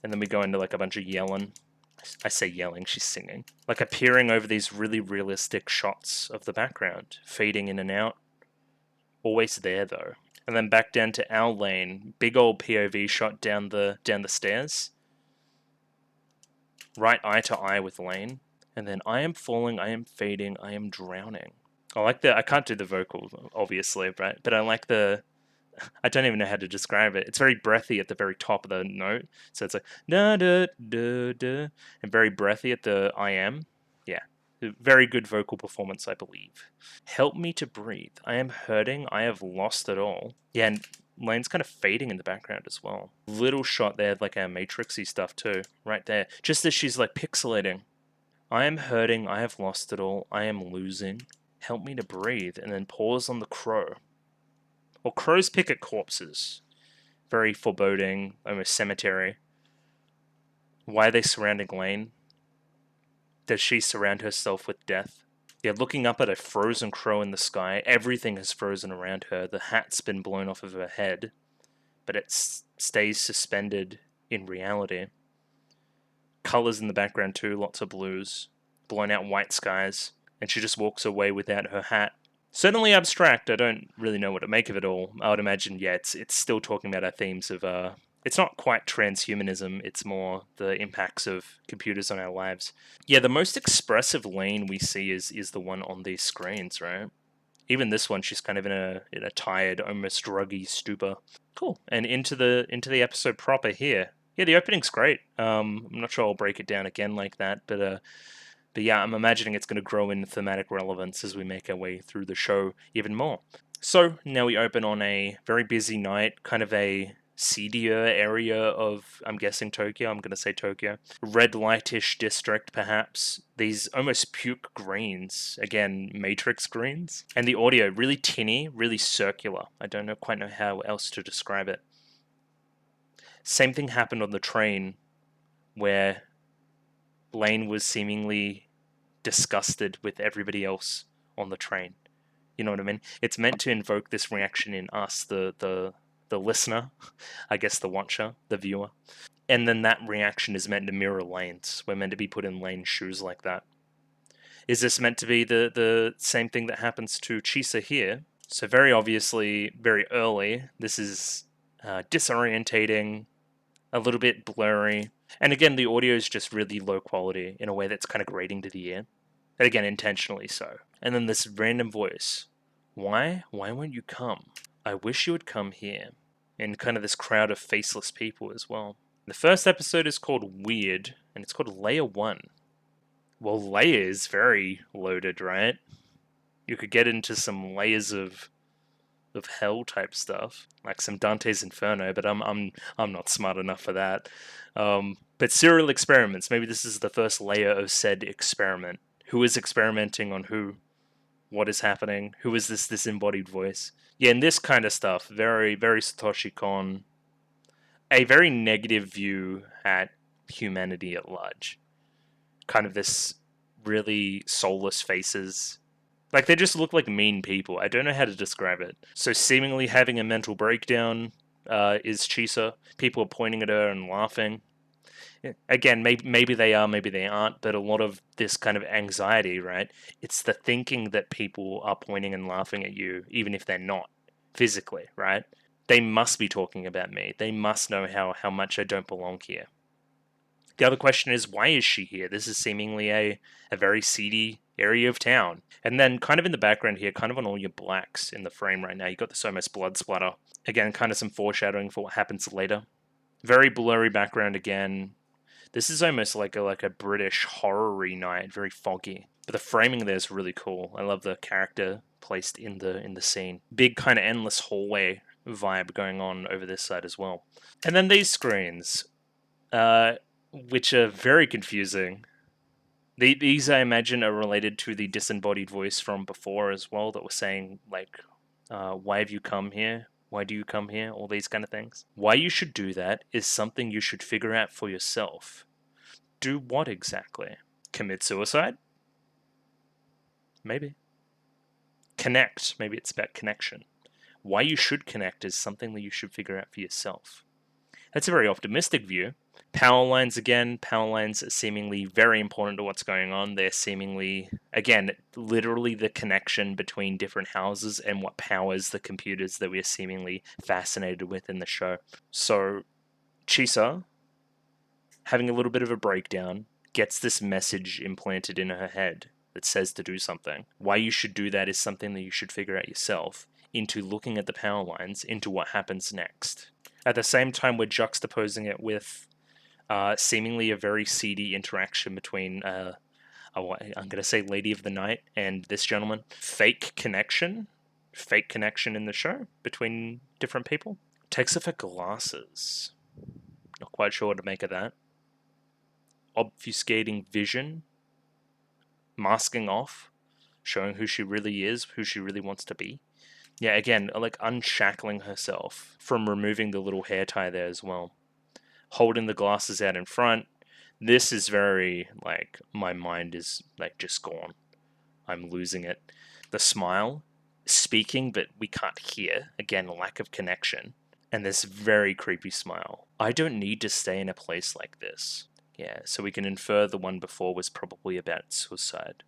And then we go into like a bunch of yelling. I say yelling, she's singing. Like appearing over these really realistic shots of the background, fading in and out. Always there though. And then back down to our Lain, big old POV shot down the stairs. Right eye to eye with Lain. And then I am falling, I am fading, I am drowning. I can't do the vocal, obviously, right? But I like I don't even know how to describe it. It's very breathy at the very top of the note. So it's like, da da da da, and very breathy at the I am. Yeah. Very good vocal performance, I believe. Help me to breathe. I am hurting. I have lost it all. Yeah, and Lain's kind of fading in the background as well. Little shot there, like our Matrixy stuff too, right there. Just as she's like pixelating. I am hurting, I have lost it all, I am losing. Help me to breathe, and then pause on the crow. Well, crows pick at corpses. Very foreboding, almost cemetery. Why are they surrounding Lain? Does she surround herself with death? Yeah, looking up at a frozen crow in the sky, everything has frozen around her. The hat's been blown off of her head, but it stays suspended in reality. Colors in the background too, lots of blues, blown out white skies, and she just walks away without her hat. Certainly abstract. I don't really know what to make of it all. I would imagine, yeah, it's still talking about our themes of it's not quite transhumanism, it's more the impacts of computers on our lives. Yeah, the most expressive Lain we see is the one on these screens, right? Even this one, she's kind of in a tired, almost druggy stupor. Cool. And into the episode proper here. Yeah, the opening's great. I'm not sure I'll break it down again like that, but yeah, I'm imagining it's going to grow in thematic relevance as we make our way through the show even more. So now we open on a very busy night, kind of a seedier area of, I'm guessing, Tokyo. I'm going to say Tokyo. Red lightish district, perhaps. These almost puke greens. Again, matrix greens. And the audio, really tinny, really circular. I don't quite know how else to describe it. Same thing happened on the train where Lain was seemingly disgusted with everybody else on the train. You know what I mean? It's meant to invoke this reaction in us, the listener, I guess the watcher, the viewer. And then that reaction is meant to mirror Lain's. We're meant to be put in Lain's shoes like that. Is this meant to be the same thing that happens to Chisa here? So very obviously, very early, this is disorientating, a little bit blurry. And again, the audio is just really low quality in a way that's kind of grating to the ear. And again, intentionally so. And then this random voice. Why? Why won't you come? I wish you would come here. And kind of this crowd of faceless people as well. The first episode is called Weird, and it's called Layer 1. Well, Layer is very loaded, right? You could get into some layers of hell type stuff, like some Dante's Inferno, but I'm not smart enough for that. But serial experiments, maybe this is the first layer of said experiment. Who is experimenting on who? What is happening? Who is this embodied voice? Yeah, and this kind of stuff, very, very Satoshi Kon. A very negative view at humanity at large. Kind of this really soulless faces. Like, they just look like mean people. I don't know how to describe it. So, seemingly having a mental breakdown is Chisa. People are pointing at her and laughing. Again, maybe they are, maybe they aren't, but a lot of this kind of anxiety, right? It's the thinking that people are pointing and laughing at you, even if they're not physically, right? They must be talking about me. They must know how much I don't belong here. The other question is, why is she here? This is seemingly a very seedy area of town. And then kind of in the background here, kind of on all your blacks in the frame right now, you've got this almost blood splatter. Again, kind of some foreshadowing for what happens later. Very blurry background again. This is almost like a British horror-y night, very foggy. But the framing there is really cool. I love the character placed in the scene. Big kind of endless hallway vibe going on over this side as well. And then these screens, which are very confusing. These, I imagine, are related to the disembodied voice from before as well that was saying, like, why have you come here? Why do you come here? All these kind of things. Why you should do that is something you should figure out for yourself. Do what exactly? Commit suicide? Maybe. Connect. Maybe it's about connection. Why you should connect is something that you should figure out for yourself. That's a very optimistic view. Power lines again. Power lines are seemingly very important to what's going on. They're seemingly, again, literally the connection between different houses and what powers the computers that we're seemingly fascinated with in the show. So, Chisa, having a little bit of a breakdown, gets this message implanted in her head that says to do something. Why you should do that is something that you should figure out yourself, into looking at the power lines, into what happens next. At the same time, we're juxtaposing it with seemingly a very seedy interaction between, I'm going to say Lady of the Night and this gentleman. Fake connection in the show between different people. Takes off her glasses. Not quite sure what to make of that. Obfuscating vision. masking off, showing who she really is, who she really wants to be. Yeah, again, like unshackling herself from removing the little hair tie there as well. Holding the glasses out in front. This is very, like, my mind is, like, just gone. I'm losing it. The smile, speaking, but we can't hear. Again, lack of connection. And this very creepy smile. I don't need to stay in a place like this. Yeah, so we can infer the one before was probably about suicide.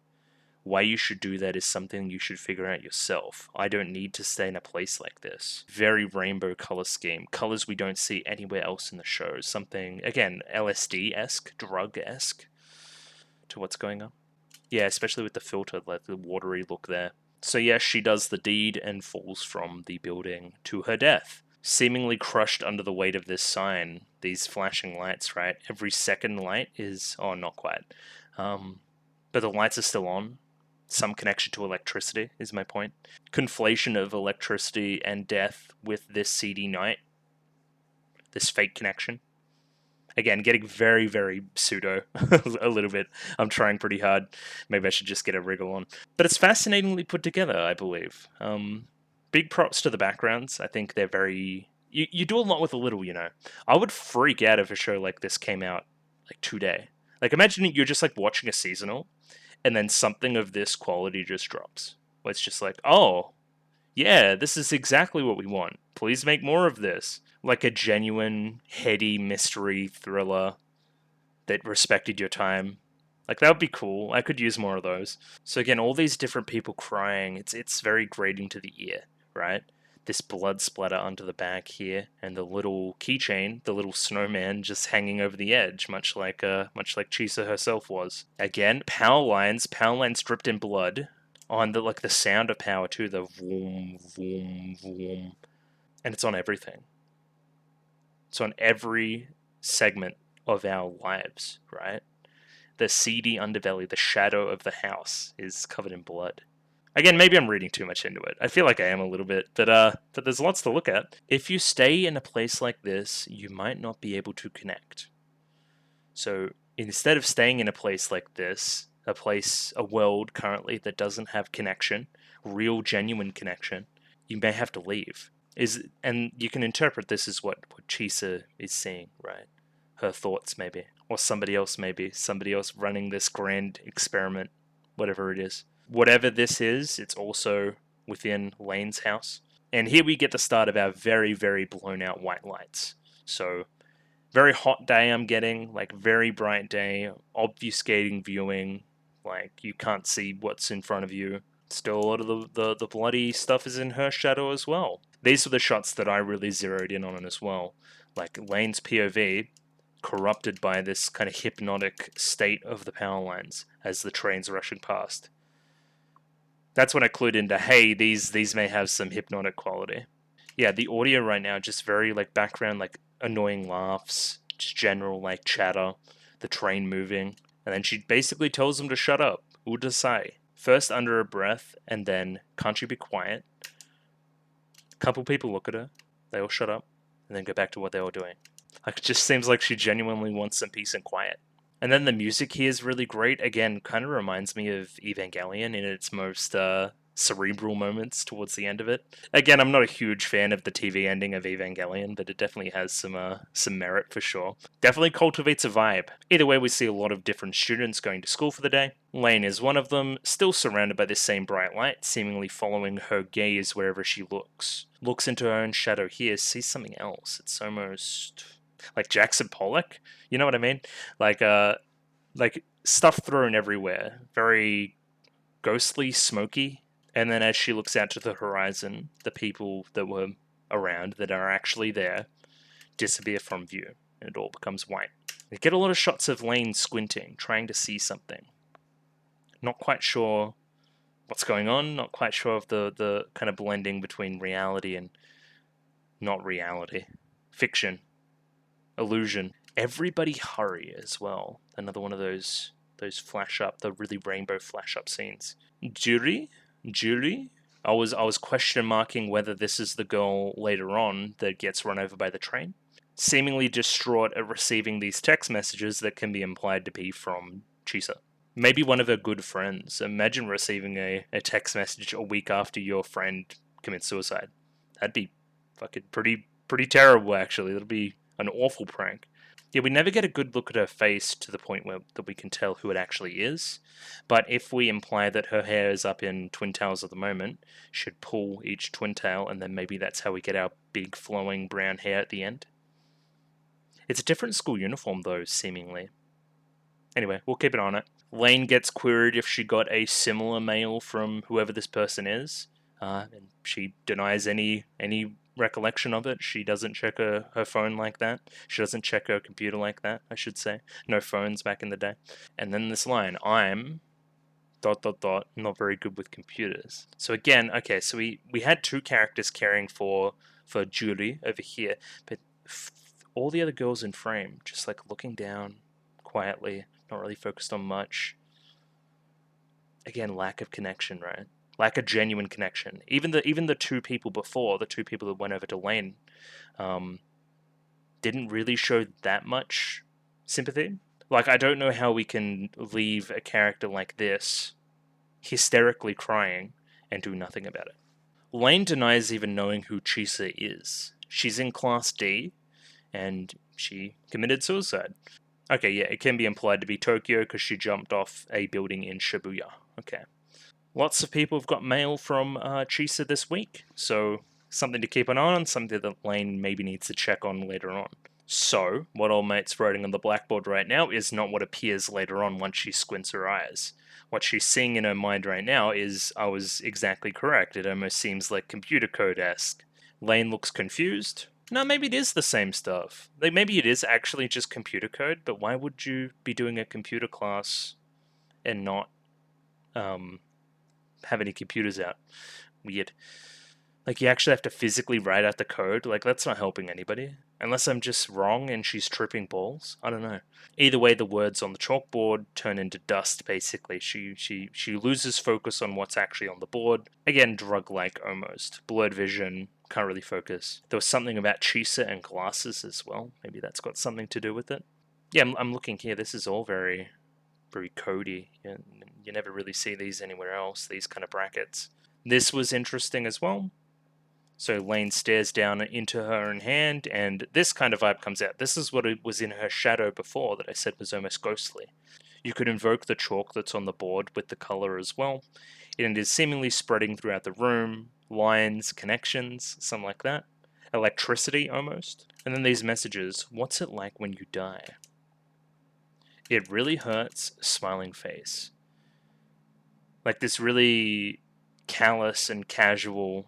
Why you should do that is something you should figure out yourself. I don't need to stay in a place like this. Very rainbow color scheme. Colors we don't see anywhere else in the show. Something, again, LSD-esque, drug-esque to what's going on. Yeah, especially with the filter, like the watery look there. So yes, she does the deed and falls from the building to her death. Seemingly crushed under the weight of this sign. These flashing lights, right? Every second light is... Oh, not quite. But the lights are still on. Some connection to electricity is my point. Conflation of electricity and death with this seedy night. This fake connection. Again, getting very, very pseudo a little bit. I'm trying pretty hard. Maybe I should just get a wriggle on. But it's fascinatingly put together, I believe. Big props to the backgrounds. I think they're very... You do a lot with a little, you know. I would freak out if a show like this came out like today. Like, imagine you're just like watching a seasonal and then something of this quality just drops. Where it's just like, oh, yeah, this is exactly what we want. Please make more of this. Like a genuine, heady mystery thriller that respected your time. Like, that would be cool. I could use more of those. So again, all these different people crying, it's very grating to the ear, right? This blood splatter under the back here, and the little keychain, the little snowman just hanging over the edge, much like Chisa herself was. Again, power lines dripped in blood. On the like the sound of power too, the vroom, vroom, vroom. And it's on everything. It's on every segment of our lives, right? The seedy underbelly, the shadow of the house is covered in blood. Again, maybe I'm reading too much into it. I feel like I am a little bit, but there's lots to look at. If you stay in a place like this, you might not be able to connect. So instead of staying in a place like this, a world currently that doesn't have connection, real, genuine connection, you may have to leave. And you can interpret this as what Chisa is seeing, right? Her thoughts, maybe. Or somebody else running this grand experiment, whatever it is. Whatever this is, it's also within Lain's house. And here we get the start of our very, very blown out white lights. So, very hot day I'm getting, like very bright day, obfuscating viewing, like you can't see what's in front of you. Still a lot of the bloody stuff is in her shadow as well. These are the shots that I really zeroed in on as well. Like Lain's POV, corrupted by this kind of hypnotic state of the power lines as the train's rushing past. That's when I clued into, hey, these may have some hypnotic quality. Yeah, the audio right now, just very like background, like annoying laughs, just general like chatter, the train moving. And then she basically tells them to shut up. Udasai. First under her breath, and then, can't you be quiet? A couple people look at her, they all shut up, and then go back to what they were doing. Like, it just seems like she genuinely wants some peace and quiet. And then the music here is really great. Again, kind of reminds me of Evangelion in its most cerebral moments towards the end of it. Again, I'm not a huge fan of the TV ending of Evangelion, but it definitely has some merit for sure. Definitely cultivates a vibe. Either way, we see a lot of different students going to school for the day. Lain is one of them, still surrounded by this same bright light, seemingly following her gaze wherever she looks. Looks into her own shadow here, sees something else. It's almost like Jackson Pollock. You know what I mean? Like stuff thrown everywhere. Very ghostly, smoky. And then as she looks out to the horizon, the people that were around, that are actually there, disappear from view. And it all becomes white. We get a lot of shots of Lain squinting, trying to see something. Not quite sure what's going on, not quite sure of the kind of blending between reality and not reality. Fiction. Illusion. Everybody hurry as well. Another one of those flash up, the really rainbow flash up scenes. Jury? I was question marking whether this is the girl later on that gets run over by the train. Seemingly distraught at receiving these text messages that can be implied to be from Chisa. Maybe one of her good friends. Imagine receiving a text message a week after your friend commits suicide. That'd be fucking pretty terrible, actually. That'd be an awful prank. Yeah, we never get a good look at her face to the point where that we can tell who it actually is. But if we imply that her hair is up in twin tails at the moment, should pull each twin tail, and then maybe that's how we get our big flowing brown hair at the end. It's a different school uniform, though, seemingly. Anyway, we'll keep it on it. Lain gets queried if she got a similar mail from whoever this person is, and she denies any recollection of it. She doesn't check her phone like that. She doesn't check her computer like that, I should say. No phones back in the day. And then this line, I'm ... not very good with computers. So again, okay, so we had two characters caring for Julie over here, but all the other girls in frame just like looking down quietly, not really focused on much. Again, lack of connection, right? Lack of genuine connection. Even the two people before, the two people that went over to Lain, didn't really show that much sympathy. Like, I don't know how we can leave a character like this hysterically crying and do nothing about it. Lain denies even knowing who Chisa is. She's in Class D, and she committed suicide. Okay, yeah, it can be implied to be Tokyo because she jumped off a building in Shibuya. Okay. Lots of people have got mail from Chisa this week, so something to keep an eye on, something that Lain maybe needs to check on later on. So, what old mate's writing on the blackboard right now is not what appears later on once she squints her eyes. What she's seeing in her mind right now is, I was exactly correct, it almost seems like computer code-esque. Lain looks confused. No, maybe it is the same stuff. Like, maybe it is actually just computer code, but why would you be doing a computer class and not have any computers out? Weird. Like, you actually have to physically write out the code? Like, that's not helping anybody. Unless I'm just wrong and she's tripping balls? I don't know. Either way, the words on the chalkboard turn into dust, basically. She loses focus on what's actually on the board. Again, drug-like almost. Blurred vision, can't really focus. There was something about Chisa and glasses as well. Maybe that's got something to do with it. Yeah, I'm looking here. This is all very codey. You never really see these anywhere else, these kind of brackets. This was interesting as well. So Lain stares down into her own hand, and this kind of vibe comes out. This is what it was in her shadow before that I said was almost ghostly. You could invoke the chalk that's on the board with the color as well, and it is seemingly spreading throughout the room, lines, connections, something like that. Electricity, almost. And then these messages, what's it like when you die? It really hurts, smiling face. Like this really callous and casual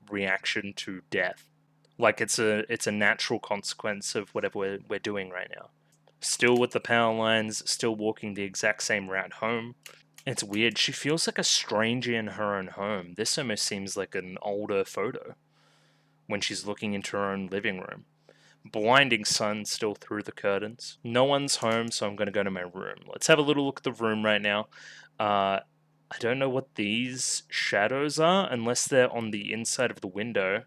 reaction to death. Like it's a natural consequence of whatever we're doing right now. Still with the power lines, still walking the exact same route home. It's weird. She feels like a stranger in her own home. This almost seems like an older photo when she's looking into her own living room. Blinding sun still through the curtains. No one's home, so I'm going to go to my room. Let's have a little look at the room right now. I don't know what these shadows are, unless they're on the inside of the window,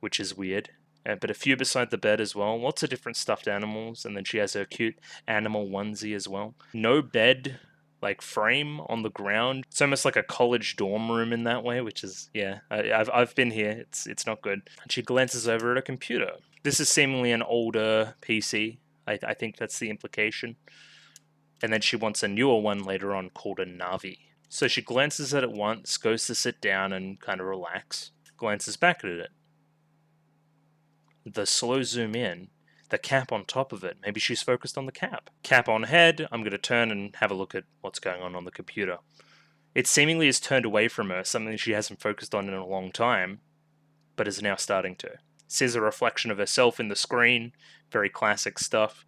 which is weird. But a few beside the bed as well. Lots of different stuffed animals, and then she has her cute animal onesie as well. No bed, like, frame on the ground. It's almost like a college dorm room in that way, which is, yeah, I've been here. It's not good. And she glances over at a computer. This is seemingly an older PC. I think that's the implication. And then she wants a newer one later on called a Navi. So she glances at it once, goes to sit down and kind of relax, glances back at it. The slow zoom in, the cap on top of it, maybe she's focused on the cap. Cap on head, I'm going to turn and have a look at what's going on the computer. It seemingly is turned away from her, something she hasn't focused on in a long time, but is now starting to. Sees a reflection of herself in the screen, very classic stuff.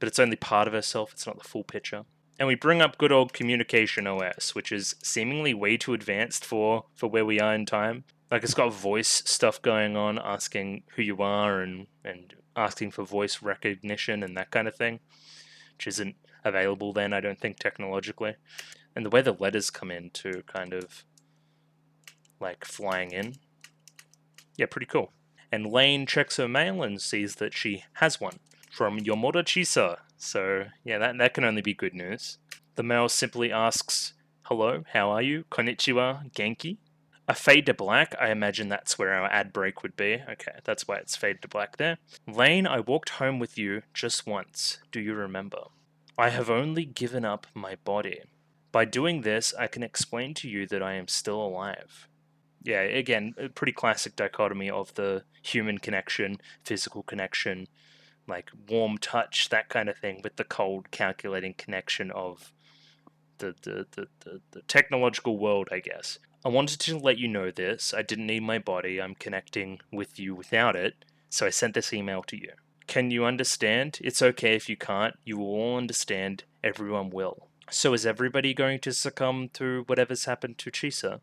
But it's only part of herself, it's not the full picture. And we bring up good old Communication OS, which is seemingly way too advanced for where we are in time. Like, it's got voice stuff going on, asking who you are and asking for voice recognition and that kind of thing, which isn't available then, I don't think, technologically. And the way the letters come in too, kind of like flying in. Yeah, pretty cool. And Lain checks her mail and sees that she has one from Yomoda Chisa, So yeah, that can only be good news. The mail simply asks, "Hello, how are you? Konnichiwa, Genki." A fade to black, I imagine that's where our ad break would be. Okay, that's why it's fade to black there. Lain, I walked home with you just once. Do you remember? I have only given up my body. By doing this, I can explain to you that I am still alive. Yeah, again, a pretty classic dichotomy of the human connection, physical connection, like warm touch, that kind of thing, with the cold, calculating connection of the technological world, I guess. I wanted to let you know this. I didn't need my body. I'm connecting with you without it. So I sent this email to you. Can you understand? It's okay if you can't. You will all understand. Everyone will. So is everybody going to succumb to whatever's happened to Chisa?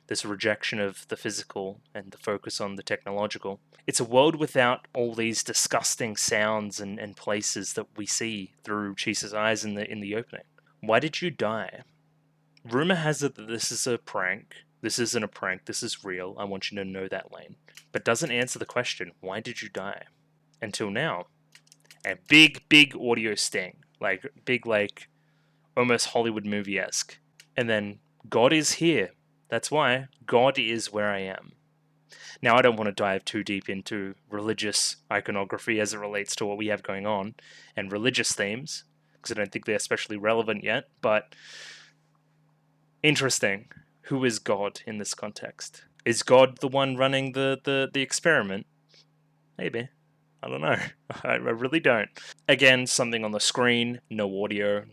This rejection of the physical and the focus on the technological. It's a world without all these disgusting sounds and places that we see through Chisa's eyes in the opening. Why did you die? Rumor has it that this is a prank. This isn't a prank, this is real. I want you to know that, Lain. But doesn't answer the question, why did you die? Until now. A big audio sting. Big, almost Hollywood movie-esque. And then, God is here. That's why. God is where I am. Now, I don't want to dive too deep into religious iconography as it relates to what we have going on, and religious themes, because I don't think they're especially relevant yet, but interesting. Who is God in this context? Is God the one running the experiment? Maybe. I don't know. I really don't. Again, something on the screen, no audio,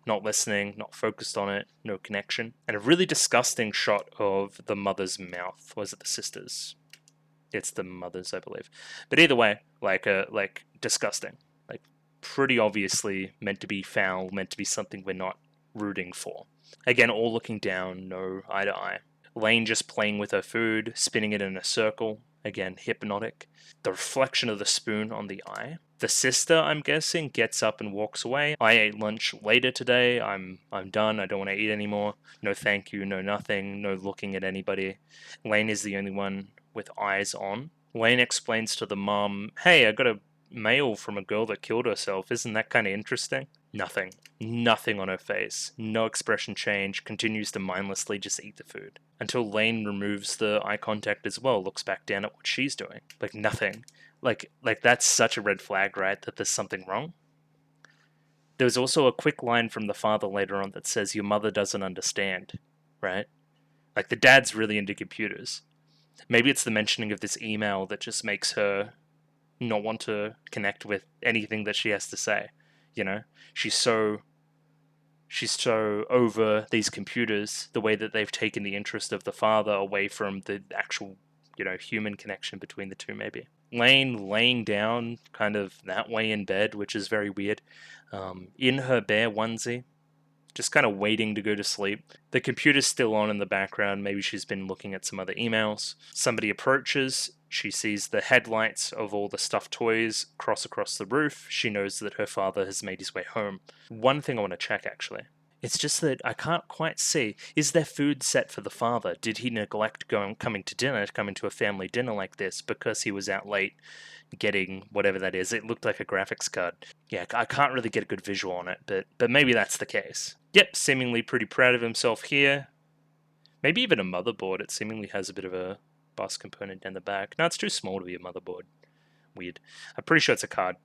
not listening, not focused on it, no connection. And a really disgusting shot of the mother's mouth. Was it the sister's? It's the mother's, I believe. But either way, disgusting. Like pretty obviously meant to be foul, meant to be something we're not rooting for. Again, all looking down, no eye to eye. Lain just playing with her food, spinning it in a circle. Again, hypnotic. The reflection of the spoon on the eye. The sister, I'm guessing, gets up and walks away. I ate lunch later today. I'm done. I don't want to eat anymore. No thank you, no nothing, no looking at anybody. Lain is the only one with eyes on. Lain explains to the mom, hey, I got a mail from a girl that killed herself. Isn't that kind of interesting? Nothing. Nothing on her face. No expression change. Continues to mindlessly just eat the food. Until Lain removes the eye contact as well, looks back down at what she's doing. Like nothing. Like that's such a red flag, right? That there's something wrong. There's also a quick line from the father later on that says, your mother doesn't understand, right? Like the dad's really into computers. Maybe it's the mentioning of this email that just makes her not want to connect with anything that she has to say. You know, she's so over these computers, the way that they've taken the interest of the father away from the actual, human connection between the two, maybe. Lain laying down kind of that way in bed, which is very weird, in her bare onesie, just kind of waiting to go to sleep. The computer's still on in the background. Maybe she's been looking at some other emails. Somebody approaches. She sees the headlights of all the stuffed toys cross across the roof. She knows that her father has made his way home. One thing I want to check, actually. It's just that I can't quite see. Is there food set for the father? Did he neglect coming to a family dinner like this because he was out late getting whatever that is? It looked like a graphics card. Yeah, I can't really get a good visual on it, but maybe that's the case. Yep, seemingly pretty proud of himself here. Maybe even a motherboard. It seemingly has a bit of a bus component down the back. No, it's too small to be a motherboard. Weird. I'm pretty sure it's a card.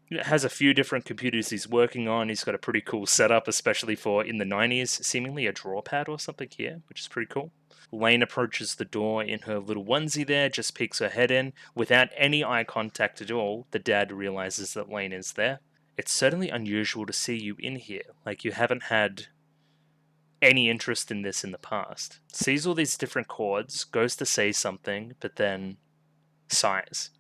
It has a few different computers he's working on. He's got a pretty cool setup, especially for in the 90s, seemingly a draw pad or something here, which is pretty cool. Lain approaches the door in her little onesie there, just peeks her head in. Without any eye contact at all, the dad realizes that Lain is there. It's certainly unusual to see you in here, like you haven't had any interest in this in the past. Sees all these different chords, goes to say something, but then sighs.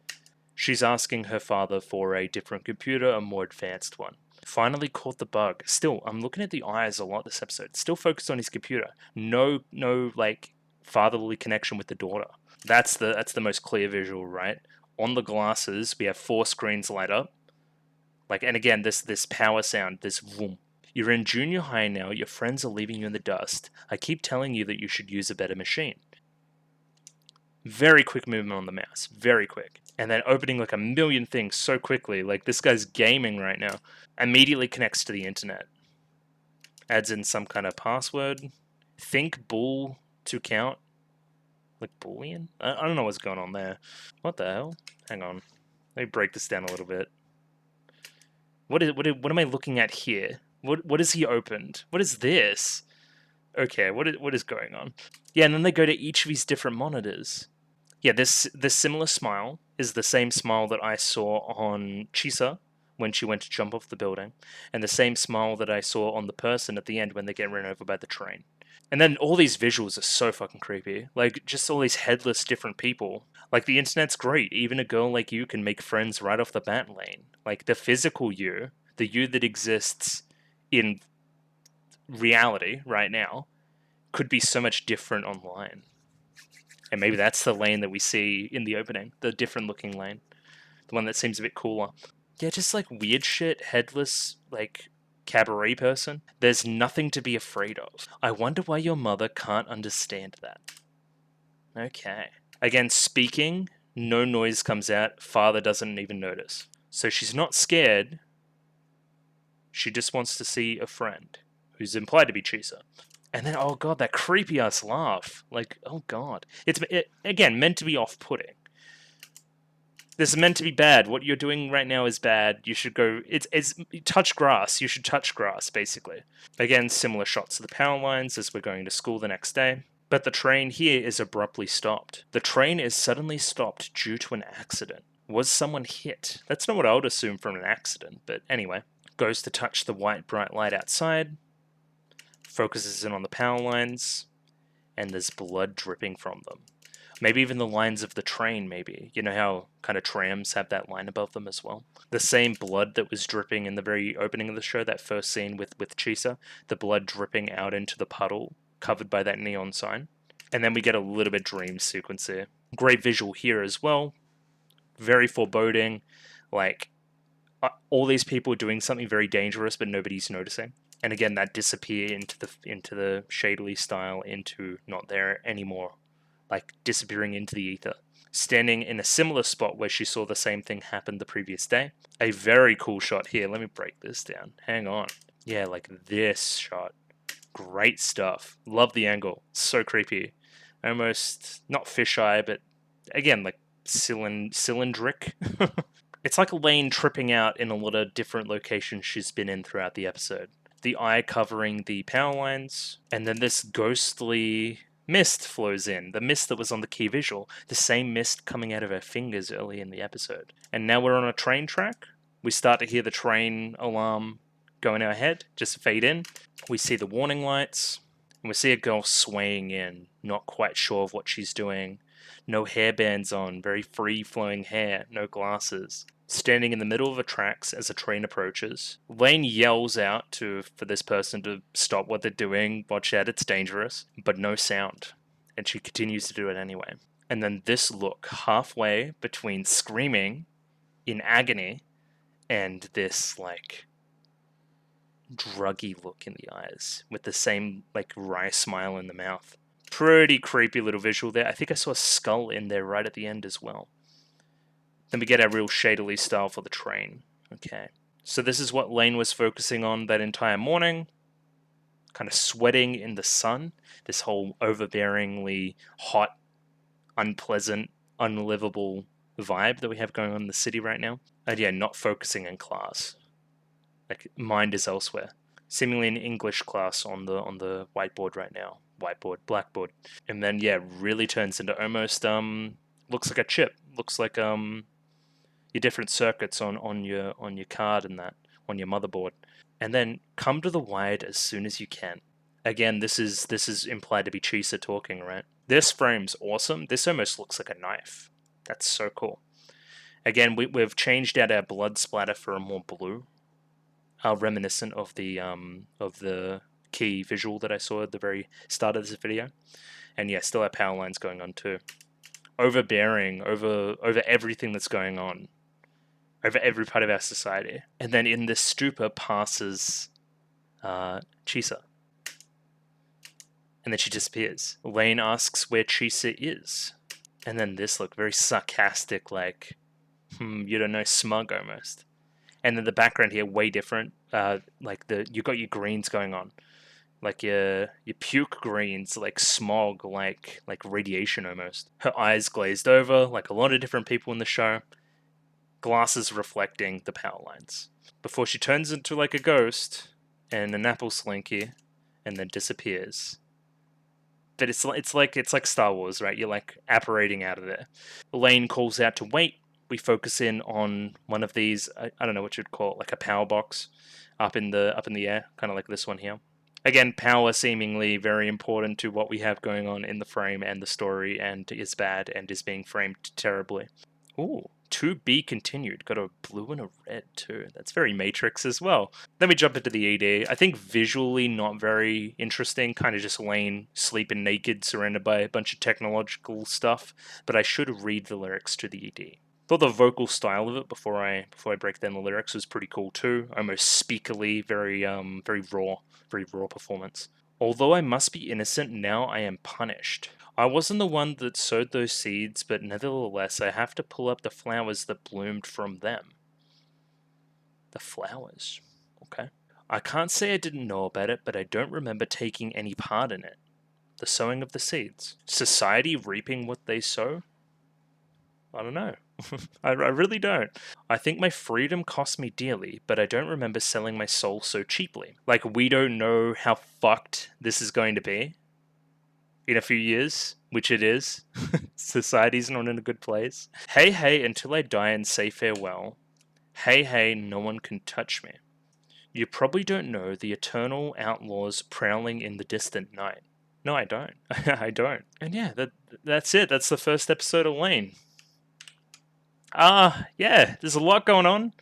She's asking her father for a different computer, a more advanced one. Finally caught the bug. Still, I'm looking at the eyes a lot this episode. Still focused on his computer. No, fatherly connection with the daughter. That's the most clear visual, right? On the glasses, we have 4 screens light up. And again, this power sound, this vroom. You're in junior high now. Your friends are leaving you in the dust. I keep telling you that you should use a better machine. Very quick movement on the mouse, very quick. And then opening like a million things so quickly, like this guy's gaming right now. Immediately connects to the internet. Adds in some kind of password. Think bool to count. Like Boolean? I don't know what's going on there. What the hell? Hang on. Let me break this down a little bit. What am I looking at here? What has he opened? What is this? Okay, what is going on? Yeah, and then they go to each of these different monitors. Yeah, this similar smile is the same smile that I saw on Chisa when she went to jump off the building, and the same smile that I saw on the person at the end when they get run over by the train. And then all these visuals are so fucking creepy. Like, just all these headless different people. Like, the internet's great. Even a girl like you can make friends right off the bat, Lane. Like, the physical you, the you that exists in reality right now, could be so much different online. And maybe that's the Lane that we see in the opening. The different looking Lane. The one that seems a bit cooler. Yeah, just like weird shit, headless, like cabaret person. There's nothing to be afraid of. I wonder why your mother can't understand that. Okay. Again, speaking, no noise comes out. Father doesn't even notice. So she's not scared. She just wants to see a friend, who's implied to be Chisa. And then, oh god, that creepy ass laugh. Like, oh god. It's, again, meant to be off-putting. This is meant to be bad. What you're doing right now is bad. You should go... It's touch grass. You should touch grass, basically. Again, similar shots of the power lines as we're going to school the next day. But the train here is abruptly stopped. The train is suddenly stopped due to an accident. Was someone hit? That's not what I would assume from an accident, but anyway. Goes to touch the white bright light outside. Focuses in on the power lines. And there's blood dripping from them. Maybe even the lines of the train, maybe. You know how kind of trams have that line above them as well? The same blood that was dripping in the very opening of the show, that first scene with Chisa, the blood dripping out into the puddle, covered by that neon sign. And then we get a little bit dream sequence here. Great visual here as well. Very foreboding. Like, all these people doing something very dangerous, but nobody's noticing. And again, that disappear into the shadily style, into not there anymore. Like disappearing into the ether. Standing in a similar spot where she saw the same thing happen the previous day. A very cool shot here. Let me break this down. Hang on. Yeah, like this shot. Great stuff. Love the angle. So creepy. Almost not fisheye, but again, like cylindric. It's like Lain tripping out in a lot of different locations she's been in throughout the episode. The eye covering the power lines, and then this ghostly mist flows in. The mist that was on the key visual. The same mist coming out of her fingers early in the episode. And now we're on a train track. We start to hear the train alarm go in our head, just fade in. We see the warning lights, and we see a girl swaying in, not quite sure of what she's doing. No hairbands on, very free-flowing hair, no glasses. Standing in the middle of the tracks as a train approaches. Lain yells out for this person to stop what they're doing, watch out, it's dangerous, but no sound. And she continues to do it anyway. And then this look, halfway between screaming in agony and this, like, druggy look in the eyes, with the same, like, wry smile in the mouth. Pretty creepy little visual there. I think I saw a skull in there right at the end as well. Then we get our real shadily style for the train. Okay. So this is what Lain was focusing on that entire morning. Kind of sweating in the sun. This whole overbearingly hot, unpleasant, unlivable vibe that we have going on in the city right now. And yeah, not focusing in class. Like, mind is elsewhere. Seemingly an English class on the whiteboard right now. Whiteboard, blackboard. And then, yeah, really turns into almost, looks like a chip. Looks like, your different circuits on your card and that, on your motherboard. And then come to the wide as soon as you can. Again, this is implied to be Chisa talking, right? This frame's awesome. This almost looks like a knife. That's so cool. Again, we've changed out our blood splatter for a more blue, reminiscent of the key visual that I saw at the very start of this video. And yeah, still have power lines going on too. Overbearing over everything that's going on. Over every part of our society. And then in this stupor passes Chisa. And then she disappears. Lain asks where Chisa is. And then this look very sarcastic, like, you don't know, smug almost. And then the background here way different. Like you got your greens going on, like your puke greens, like smog, like radiation almost. Her eyes glazed over, like a lot of different people in the show. Glasses reflecting the power lines. Before she turns into like a ghost and an apple slinky, and then disappears. But it's like Star Wars, right? You're like apparating out of there. Lain calls out to wait. We focus in on one of these. I don't know what you'd call it, like a power box, up in the air, kind of like this one here. Again, power seemingly very important to what we have going on in the frame and the story, and is bad and is being framed terribly. Ooh, to be continued. Got a blue and a red too. That's very Matrix as well. Then we jump into the ED. I think visually not very interesting. Kind of just Lain sleeping naked, surrounded by a bunch of technological stuff. But I should read the lyrics to the ED. Thought the vocal style of it before I break down the lyrics was pretty cool too. Almost speakily, very raw performance. Although I must be innocent, now I am punished. I wasn't the one that sowed those seeds, but nevertheless I have to pull up the flowers that bloomed from them. The flowers. Okay. I can't say I didn't know about it, but I don't remember taking any part in it. The sowing of the seeds. Society reaping what they sow? I don't know. I really don't. I think my freedom cost me dearly, but I don't remember selling my soul so cheaply. Like, we don't know how fucked this is going to be in a few years, which it is. Society's not in a good place. Hey, hey, until I die and say farewell. Hey, hey, no one can touch me. You probably don't know the eternal outlaws prowling in the distant night. No, I don't. I don't. And yeah, that's it. That's the first episode of Lain. Yeah, there's a lot going on.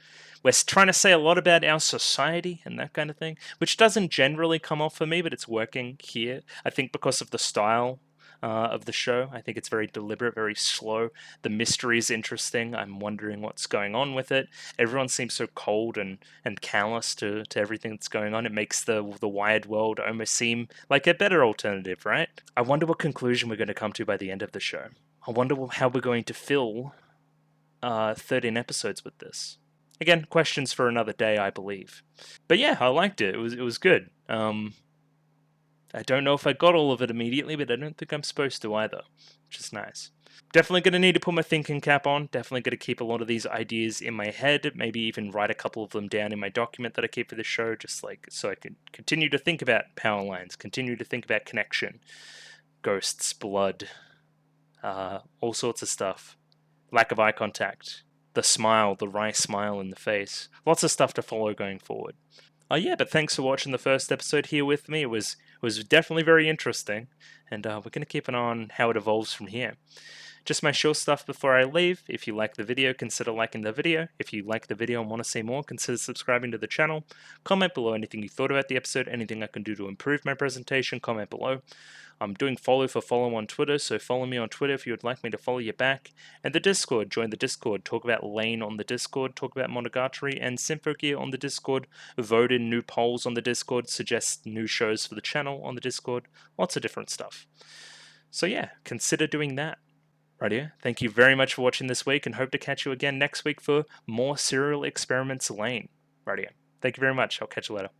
We're trying to say a lot about our society and that kind of thing, which doesn't generally come off for me, but it's working here. I think because of the style of the show. I think it's very deliberate, very slow. The mystery is interesting. I'm wondering what's going on with it. Everyone seems so cold and callous to everything that's going on. It makes the wired world almost seem like a better alternative, right? I wonder what conclusion we're going to come to by the end of the show. I wonder how we're going to fill 13 episodes with this. Again, questions for another day, I believe. But yeah, I liked it. It was good. I don't know if I got all of it immediately, but I don't think I'm supposed to either, which is nice. Definitely going to need to put my thinking cap on. Definitely going to keep a lot of these ideas in my head. Maybe even write a couple of them down in my document that I keep for the show, just like so I can continue to think about power lines, continue to think about connection, ghosts, blood, all sorts of stuff. Lack of eye contact, the smile, the wry smile in the face. Lots of stuff to follow going forward. Yeah, but thanks for watching the first episode here with me. It was definitely very interesting, and we're going to keep an eye on how it evolves from here. Just my short stuff before I leave. If you like the video, consider liking the video. If you like the video and want to see more, consider subscribing to the channel. Comment below anything you thought about the episode, anything I can do to improve my presentation, comment below. I'm doing follow for follow on Twitter, so follow me on Twitter if you would like me to follow you back. And the Discord, join the Discord, talk about Lain on the Discord, talk about Monogatari and Symphogear on the Discord, vote in new polls on the Discord, suggest new shows for the channel on the Discord, lots of different stuff. So yeah, consider doing that. Rightio, thank you very much for watching this week and hope to catch you again next week for more Serial Experiments Lain. Rightio, thank you very much, I'll catch you later.